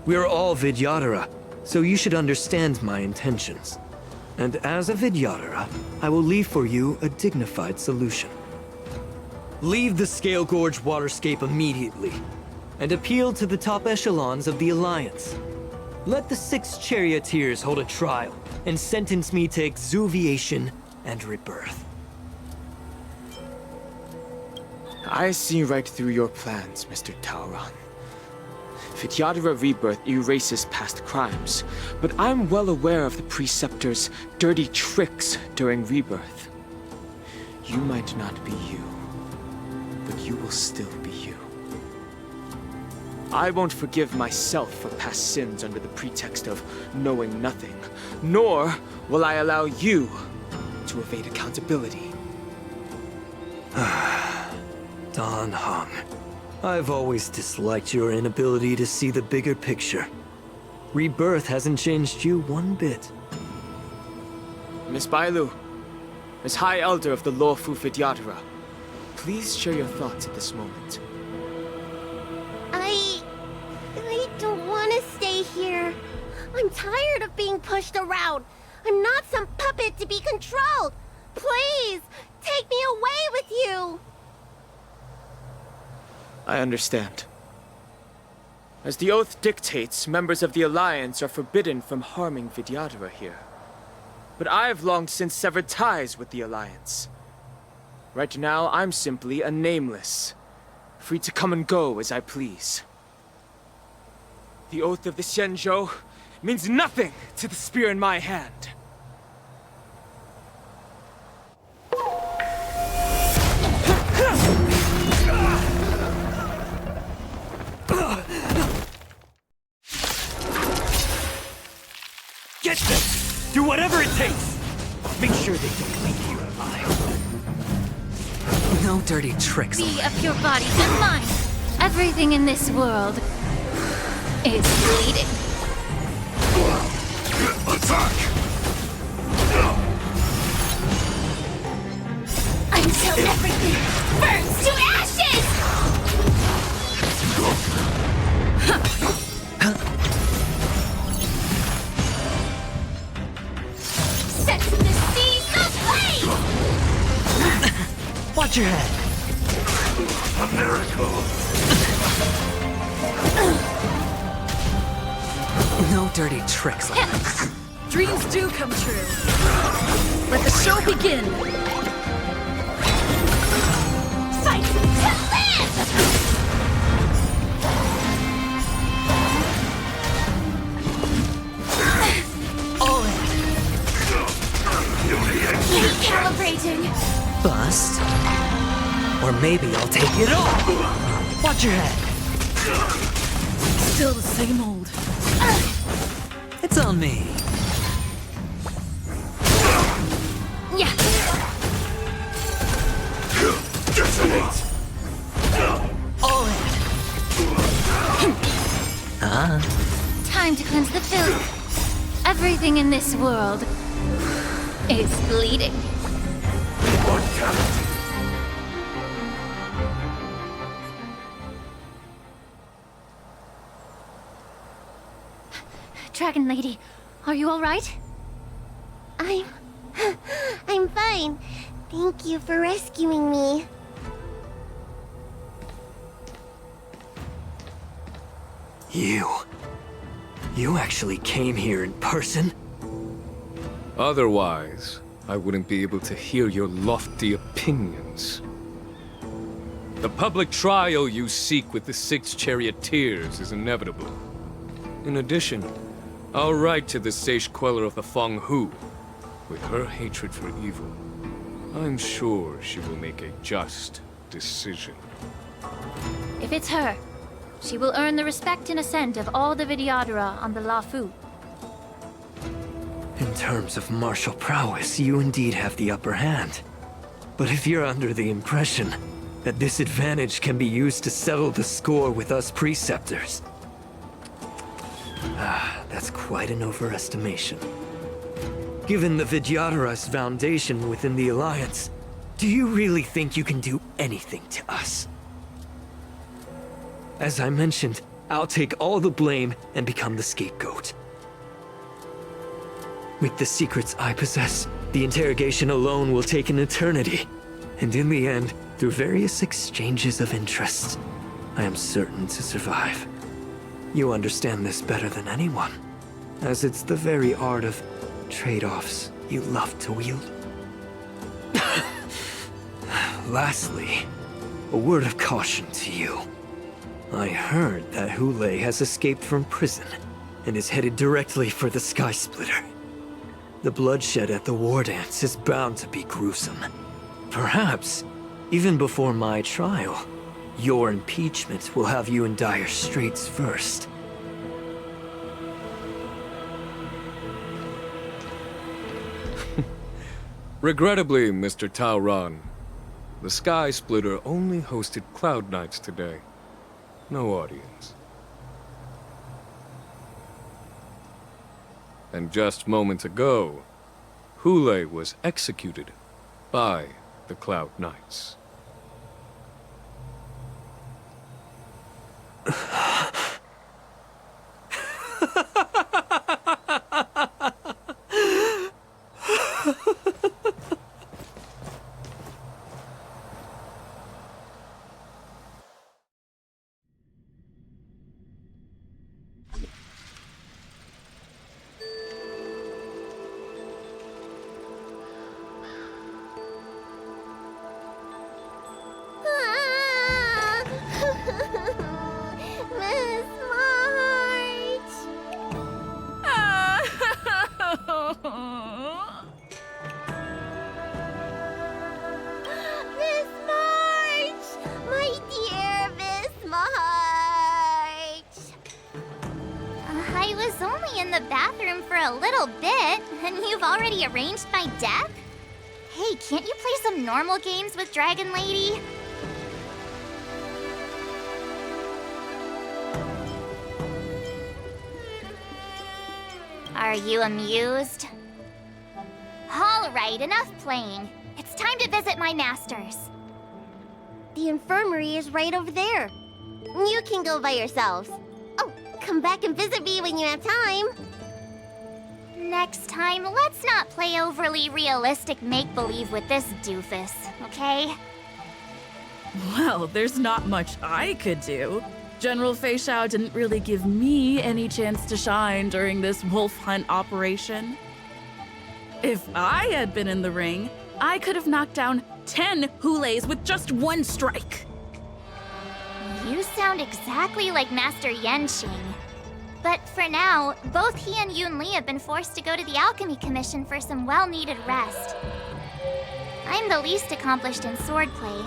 We're all Vidyadhara, so you should understand my intentions. And as a Vidyadhara, I will leave for you a dignified solution. Leave the Scale Gorge waterscape immediately, and appeal to the top echelons of the Alliance. Let the 6 charioteers hold a trial, and sentence me to exuviation and rebirth. I see right through your plans, Mr. Tauron. Vidyadhara Rebirth erases past crimes, but I'm well aware of the Preceptor's dirty tricks during Rebirth. You might not be you, but you will still be you. I won't forgive myself for past sins under the pretext of knowing nothing, nor will I allow you to evade accountability. Dan Heng, I've always disliked your inability to see the bigger picture. Rebirth hasn't changed you one bit. Miss Bailu, as High Elder of the Lawfu Vidyadhara, please share your thoughts at this moment. I don't want to stay here. I'm tired of being pushed around. I'm not some puppet to be controlled. Please, take me away with you. I understand. As the oath dictates, members of the Alliance are forbidden from harming Vidyadhara here. But I've long since severed ties with the Alliance. Right now, I'm simply a nameless, free to come and go as I please. The oath of the Xianzhou means nothing to the spear in my hand. Get them! Do whatever it takes! Make sure they don't leave you alive. No dirty tricks. Be of your bodies and mine. Everything in this world is bleeding. Attack! Until everything burns to ashes! Set the seas aflame! Watch your head! A miracle! No dirty tricks like this. Dreams do come true. Let the show begin! Fight to live! All in. Recalibrating. Bust. Or maybe I'll take it all. Watch your head. Still the same old. It's on me. Yeah. Detonate! All in. Time to cleanse the filth. Everything in this world is bleeding. Dragon Lady, are you all right? I'm fine. Thank you for rescuing me. You actually came here in person? Otherwise, I wouldn't be able to hear your lofty opinions. The public trial you seek with the 6 charioteers is inevitable. In addition, I'll write to the Sage Queller of the Feng Hu. With her hatred for evil, I'm sure she will make a just decision. If befits her. She will earn the respect and assent of all the Vidyadhara on the Lafu. In terms of martial prowess, you indeed have the upper hand. But if you're under the impression that this advantage can be used to settle the score with us preceptors, that's quite an overestimation. Given the Vidyadhara's foundation within the Alliance, do you really think you can do anything to us? As I mentioned, I'll take all the blame and become the scapegoat. With the secrets I possess, the interrogation alone will take an eternity. And in the end, through various exchanges of interest, I am certain to survive. You understand this better than anyone, as it's the very art of trade-offs you love to wield. Lastly, a word of caution to you. I heard that Hule has escaped from prison and is headed directly for the Sky Splitter. The bloodshed at the war dance is bound to be gruesome. Perhaps, even before my trial, your impeachment will have you in dire straits first. Regrettably, Mr. Taoran, the Sky Splitter only hosted Cloud Knights today. No audience. And just moments ago, Hule was executed by the Cloud Knights. Miss March! Miss March! My dear Miss March! I was only in the bathroom for a little bit, and you've already arranged my death? Hey, can't you play some normal games with Dragon Lady? Are you amused? All right, enough playing. It's time to visit my masters. The infirmary is right over there. You can go by yourselves. Oh, come back and visit me when you have time. Next time, let's not play overly realistic make-believe with this doofus, okay? Well, there's not much I could do. General Feixiao didn't really give me any chance to shine during this wolf hunt operation. If I had been in the ring, I could have knocked down 10 Hules with just one strike. You sound exactly like Master Yenqing. But for now, both he and Yun Li have been forced to go to the Alchemy Commission for some well-needed rest. I'm the least accomplished in swordplay,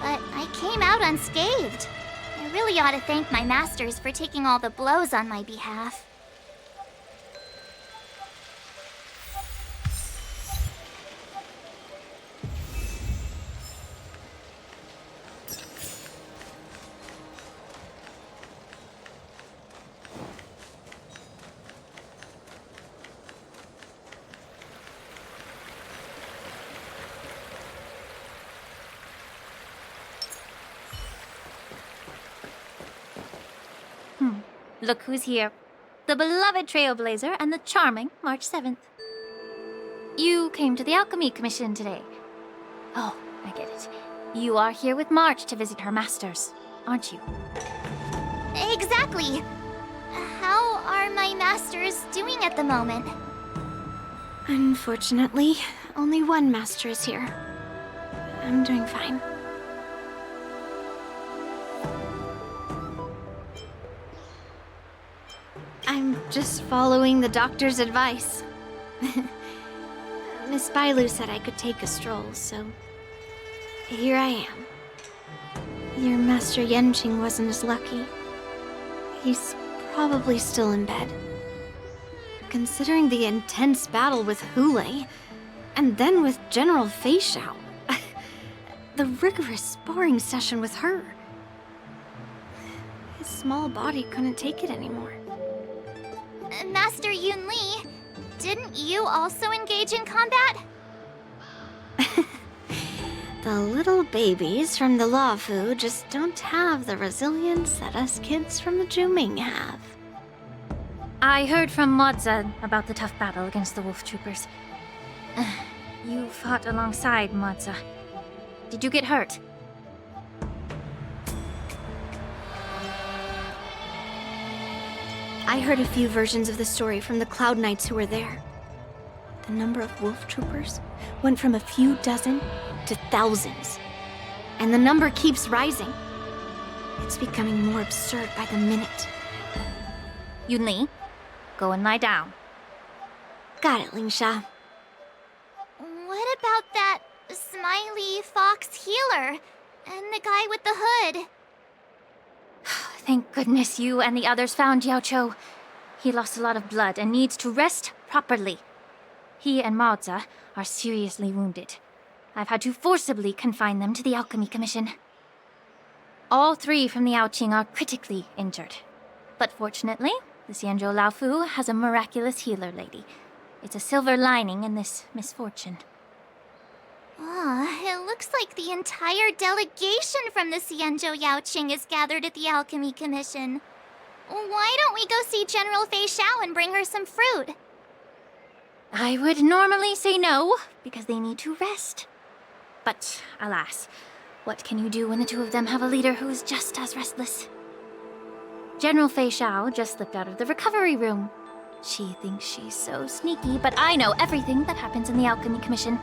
but I came out unscathed. I really ought to thank my masters for taking all the blows on my behalf. Look who's here. The beloved Trailblazer and the charming March 7th. You came to the Alchemy Commission today. Oh, I get it. You are here with March to visit her masters, aren't you? Exactly. How are my masters doing at the moment? Unfortunately, only one master is here. I'm doing fine. I'm just following the doctor's advice. Miss Bailu said I could take a stroll, so here I am. your Master Yenqing wasn't as lucky. He's probably still in bed. Considering the intense battle with Hule, and then with General Feixiao, the rigorous sparring session with her. His small body couldn't take it anymore. Master Yunli, didn't you also engage in combat? The little babies from the Luofu just don't have the resilience that us kids from the Zhuming have. I heard from Moza about the tough battle against the wolf troopers. You fought alongside Moza. Did you get hurt? I heard a few versions of the story from the Cloud Knights who were there. The number of wolf troopers went from a few dozen to thousands. And the number keeps rising. It's becoming more absurd by the minute. Yunli, go and lie down. Got it, Lingsha. What about that smiley fox healer and the guy with the hood? Thank goodness you and the others found Yaoqiu. He lost a lot of blood and needs to rest properly. He and Maoza are seriously wounded. I've had to forcibly confine them to the Alchemy Commission. All 3 from the Yaoqing are critically injured. But fortunately, the Xianzhou Laofu has a miraculous healer lady. It's a silver lining in this misfortune. It looks like the entire delegation from the Xianzhou Yaoqing is gathered at the Alchemy Commission. Why don't we go see General Feixiao and bring her some fruit? I would normally say no, because they need to rest. But, alas, what can you do when the 2 of them have a leader who is just as restless? General Feixiao just slipped out of the recovery room. She thinks she's so sneaky, but I know everything that happens in the Alchemy Commission.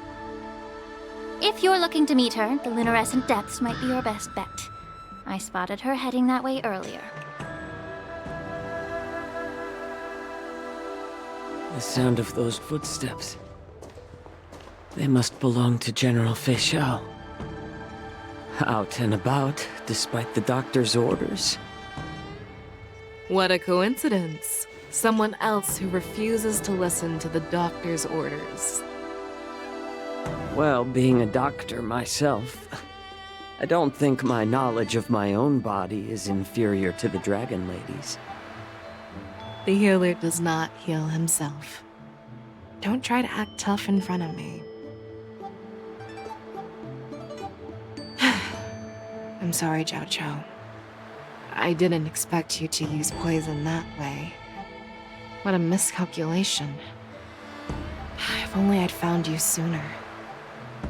If you're looking to meet her, the luminescent depths might be your best bet. I spotted her heading that way earlier. The sound of those footsteps. They must belong to General Feixiao. Out and about, despite the doctor's orders. What a coincidence. Someone else who refuses to listen to the doctor's orders. Well, being a doctor myself, I don't think my knowledge of my own body is inferior to the Dragon Lady's. The healer does not heal himself. Don't try to act tough in front of me. I'm sorry, Jiao Chou. I didn't expect you to use poison that way. What a miscalculation. If only I'd found you sooner.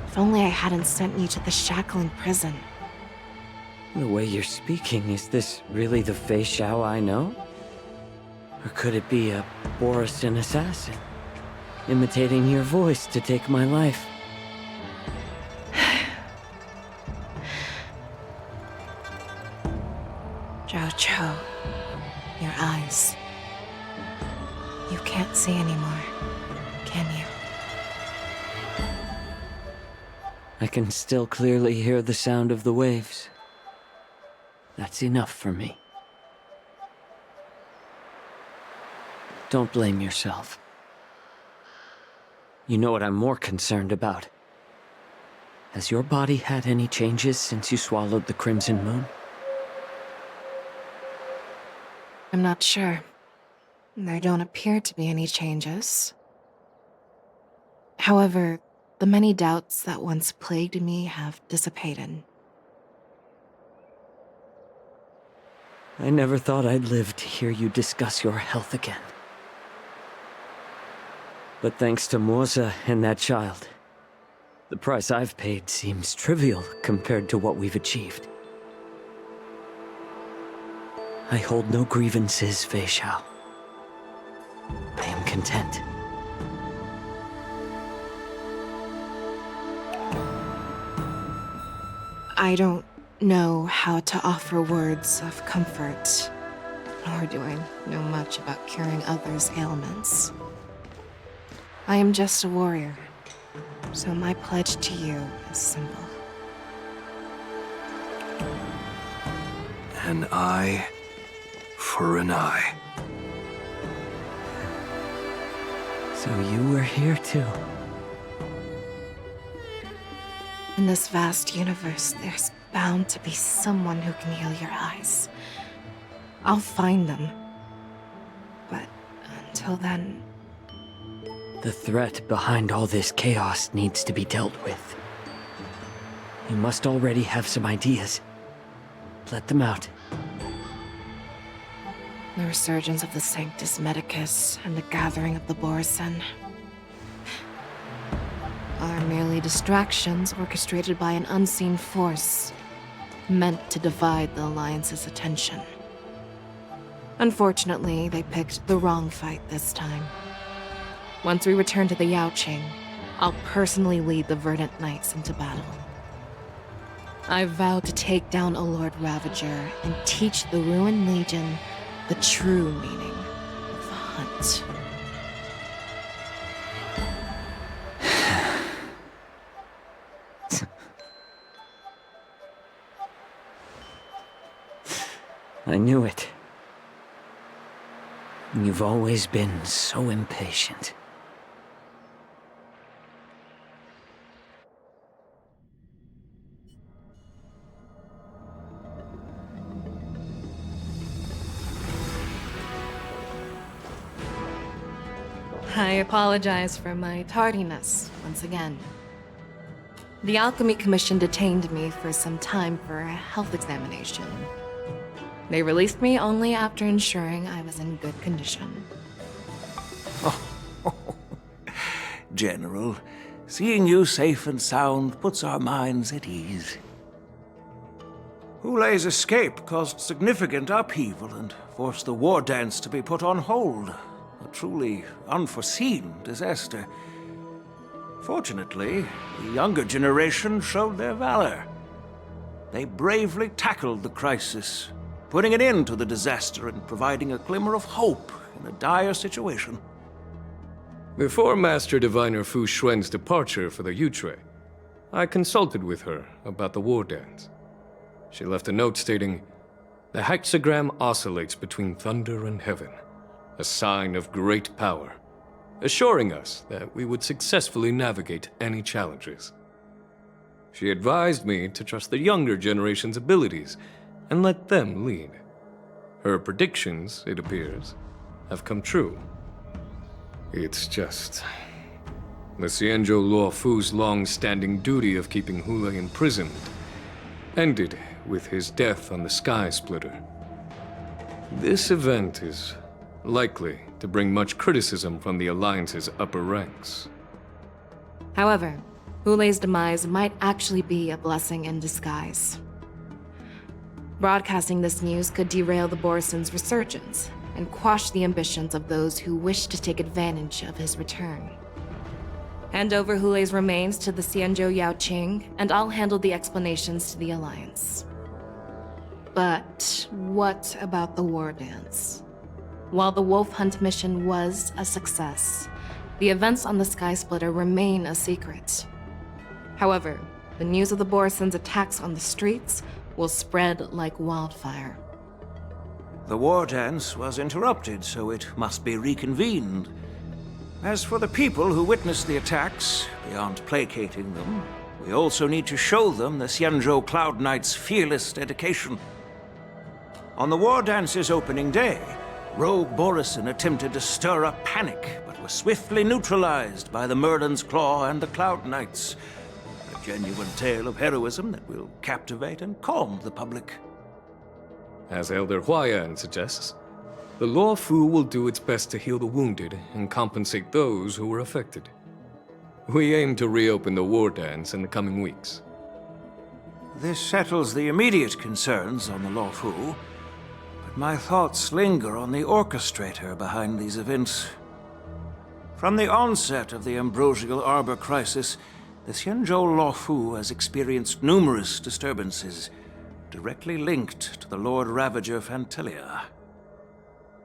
If only I hadn't sent you to the shackling prison. The way you're speaking, is this really the Feixiao I know? Or could it be a Borisin assassin, imitating your voice to take my life? Jiao Chou, your eyes. You can't see anymore, can you? I can still clearly hear the sound of the waves. That's enough for me. Don't blame yourself. You know what I'm more concerned about? Has your body had any changes since you swallowed the Crimson Moon? I'm not sure. There don't appear to be any changes. However, the many doubts that once plagued me have dissipated. I never thought I'd live to hear you discuss your health again. But thanks to Moza and that child, the price I've paid seems trivial compared to what we've achieved. I hold no grievances, Feixiao. I am content. I don't know how to offer words of comfort, nor do I know much about curing others' ailments. I am just a warrior, so my pledge to you is simple. An eye for an eye. So you were here too. In this vast universe, there's bound to be someone who can heal your eyes. I'll find them. But until then... The threat behind all this chaos needs to be dealt with. You must already have some ideas. Let them out. The resurgence of the Sanctus Medicus and the gathering of the Borison are merely distractions orchestrated by an unseen force, meant to divide the Alliance's attention. Unfortunately, they picked the wrong fight this time. Once we return to the Yaoqing, I'll personally lead the Verdant Knights into battle. I vow to take down a Lord Ravager and teach the Ruined Legion the true meaning of the hunt. I knew it. You've always been so impatient. I apologize for my tardiness once again. The Alchemy Commission detained me for some time for a health examination. They released me only after ensuring I was in good condition. General, seeing you safe and sound puts our minds at ease. Hulei's escape caused significant upheaval and forced the war dance to be put on hold. A truly unforeseen disaster. Fortunately, the younger generation showed their valor. They bravely tackled the crisis, putting an end to the disaster and providing a glimmer of hope in a dire situation. Before Master Diviner Fu Xuan's departure for the Yutre, I consulted with her about the war dance. She left a note stating, "The hexagram oscillates between thunder and heaven, a sign of great power, assuring us that we would successfully navigate any challenges." She advised me to trust the younger generation's abilities and let them lead. Her predictions, it appears, have come true. It's just... the Xianzhou Luo Fu's long-standing duty of keeping Hulei imprisoned ended with his death on the Sky Splitter. This event is likely to bring much criticism from the Alliance's upper ranks. However, Hulei's demise might actually be a blessing in disguise. Broadcasting this news could derail the Borison's resurgence and quash the ambitions of those who wish to take advantage of his return. Hand over Hulei's remains to the Xianzhou Yaoqing, and I'll handle the explanations to the Alliance. But what about the war dance? While the Wolf Hunt mission was a success, the events on the Sky Splitter remain a secret. However, the news of the Borison's attacks on the streets will spread like wildfire. The war dance was interrupted, so it must be reconvened. As for the people who witnessed the attacks, beyond placating them, we also need to show them the Xianzhou Cloud Knight's fearless dedication. On the war dance's opening day, Rogue Borison attempted to stir up panic, but was swiftly neutralized by the Merlin's Claw and the Cloud Knights. A genuine tale of heroism that will captivate and calm the public. As Elder Huayan suggests, the Luo Fu will do its best to heal the wounded and compensate those who were affected. We aim to reopen the war dance in the coming weeks. This settles the immediate concerns on the Luo Fu, but my thoughts linger on the orchestrator behind these events. From the onset of the Ambrosial Arbor crisis, the Xianzhou Luo Fu has experienced numerous disturbances, directly linked to the Lord Ravager Fantelia.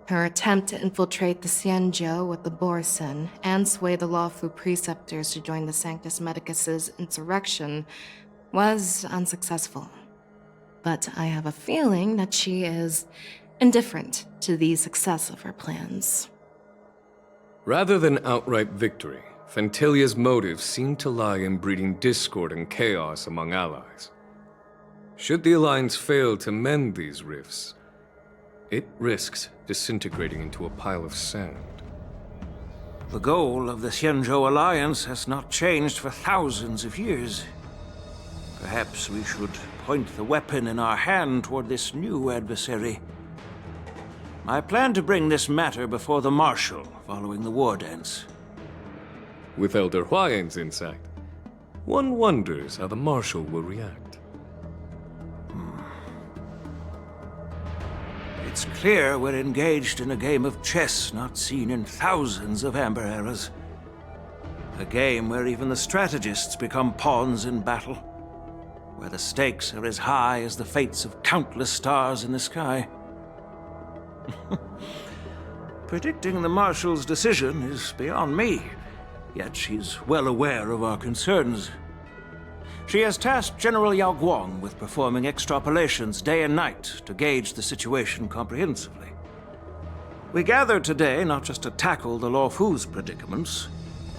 Her attempt to infiltrate the Xianzhou with the Borison and sway the Luo Fu preceptors to join the Sanctus Medicus's insurrection was unsuccessful. but I have a feeling that she is indifferent to the success of her plans. Rather than outright victory, Fentilia's motives seem to lie in breeding discord and chaos among allies. Should the Alliance fail to mend these rifts, it risks disintegrating into a pile of sand. The goal of the Xianzhou Alliance has not changed for thousands of years. Perhaps we should point the weapon in our hand toward this new adversary. I plan to bring this matter before the Marshal following the war dance. With Elder Huayan's insight, one wonders how the Marshal will react. It's clear we're engaged in a game of chess not seen in thousands of Amber eras. A game where even the strategists become pawns in battle, where the stakes are as high as the fates of countless stars in the sky. Predicting the Marshal's decision is beyond me, yet she's well aware of our concerns. She has tasked General Yao Guang with performing extrapolations day and night to gauge the situation comprehensively. We gathered today not just to tackle the Luofu's predicaments,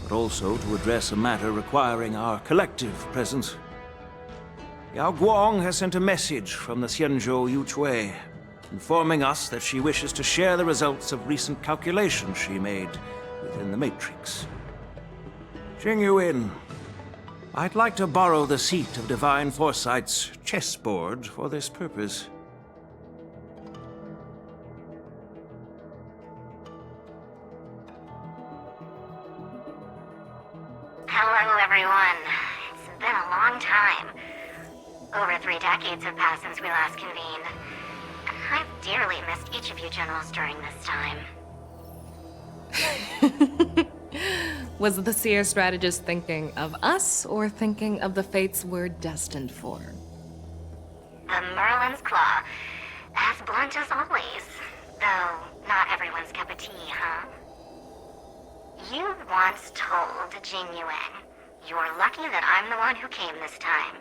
but also to address a matter requiring our collective presence. Yao Guang has sent a message from the Xianzhou Yuchui, informing us that she wishes to share the results of recent calculations she made within the Matrix. Jing Yuan, I'd like to borrow the seat of Divine Foresight's chessboard for this purpose. Hello, everyone. It's been a long time. Over 3 decades have passed since we last convened. I've dearly missed each of you generals during this time. Was the seer strategist thinking of us, or thinking of the fates we're destined for? The Merlin's Claw. As blunt as always. Though, not everyone's cup of tea, huh? You once told Jing Yuan, "You're lucky that I'm the one who came this time.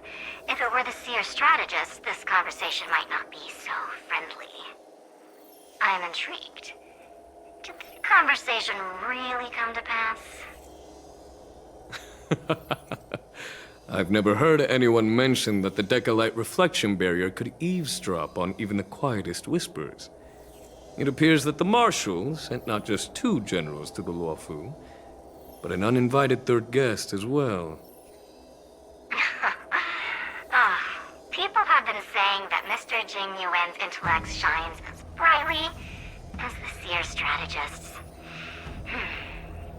If it were the seer strategist, this conversation might not be so friendly." I'm intrigued. Did the conversation really come to pass? I've never heard anyone mention that the Decalite reflection barrier could eavesdrop on even the quietest whispers. It appears that the Marshal sent not just 2 generals to the Luofu, but an uninvited 3rd guest as well. People have been saying that Mr. Jing Yuan's intellect shines as brightly as the seer strategist's.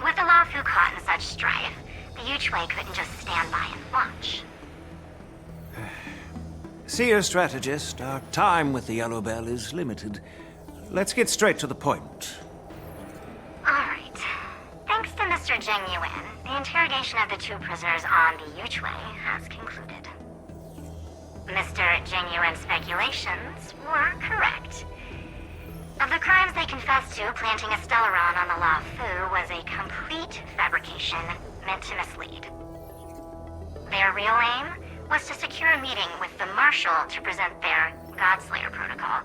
With the Luofu caught in such strife, the Yuchui couldn't just stand by and watch. Seer strategist, our time with the Yellow Bell is limited. Let's get straight to the point. Alright. Thanks to Mr. Jing Yuan, the interrogation of the 2 prisoners on the Yuchui has concluded. Mr. Jing Yuan's speculations were correct. Of the crimes they confessed to, planting a Stellaron on the Luofu was a complete fabrication meant to mislead. Their real aim was to secure a meeting with the Marshal to present their Godslayer protocol,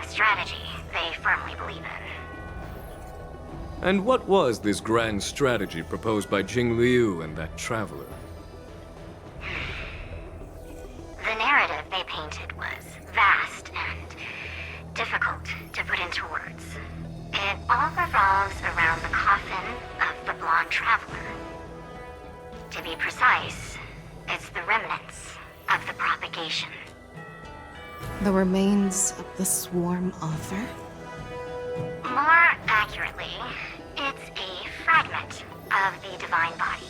a strategy they firmly believe in. And what was this grand strategy proposed by Jing Liu and that traveler? The narrative they painted was vast and difficult to put into words. It all revolves around the coffin of the blonde traveler. To be precise, it's the remnants of the propagation. The remains of the Swarm Author? More accurately, it's a fragment of the Divine Body.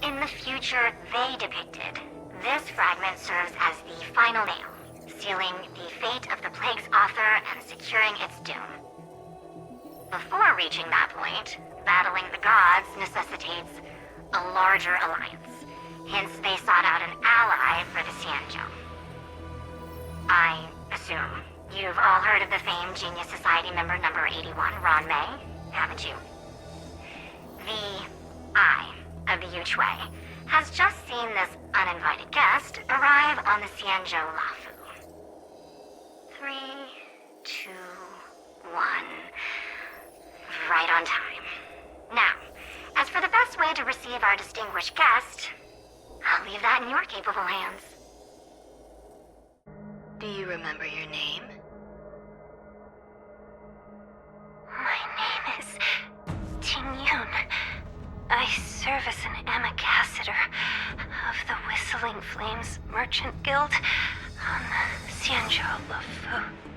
In the future they depicted, this fragment serves as the final nail, sealing the fate of the Plague's author and securing its doom. Before reaching that point, battling the gods necessitates a larger alliance. Hence, they sought out an ally for the Xianzhou. I assume you've all heard of the famed Genius Society member number 81, Ron Mei, haven't you? The Eye of the Yuchui has just seen this uninvited guest arrive on the Xianzhou Lafu. 3, 2, 1. Right on time. Now, as for the best way to receive our distinguished guest, I'll leave that in your capable hands. Do you remember your name? My name is Ting Yun. I serve as an ambassador of the Whistling Flames Merchant Guild on the Xianzhou Lafu.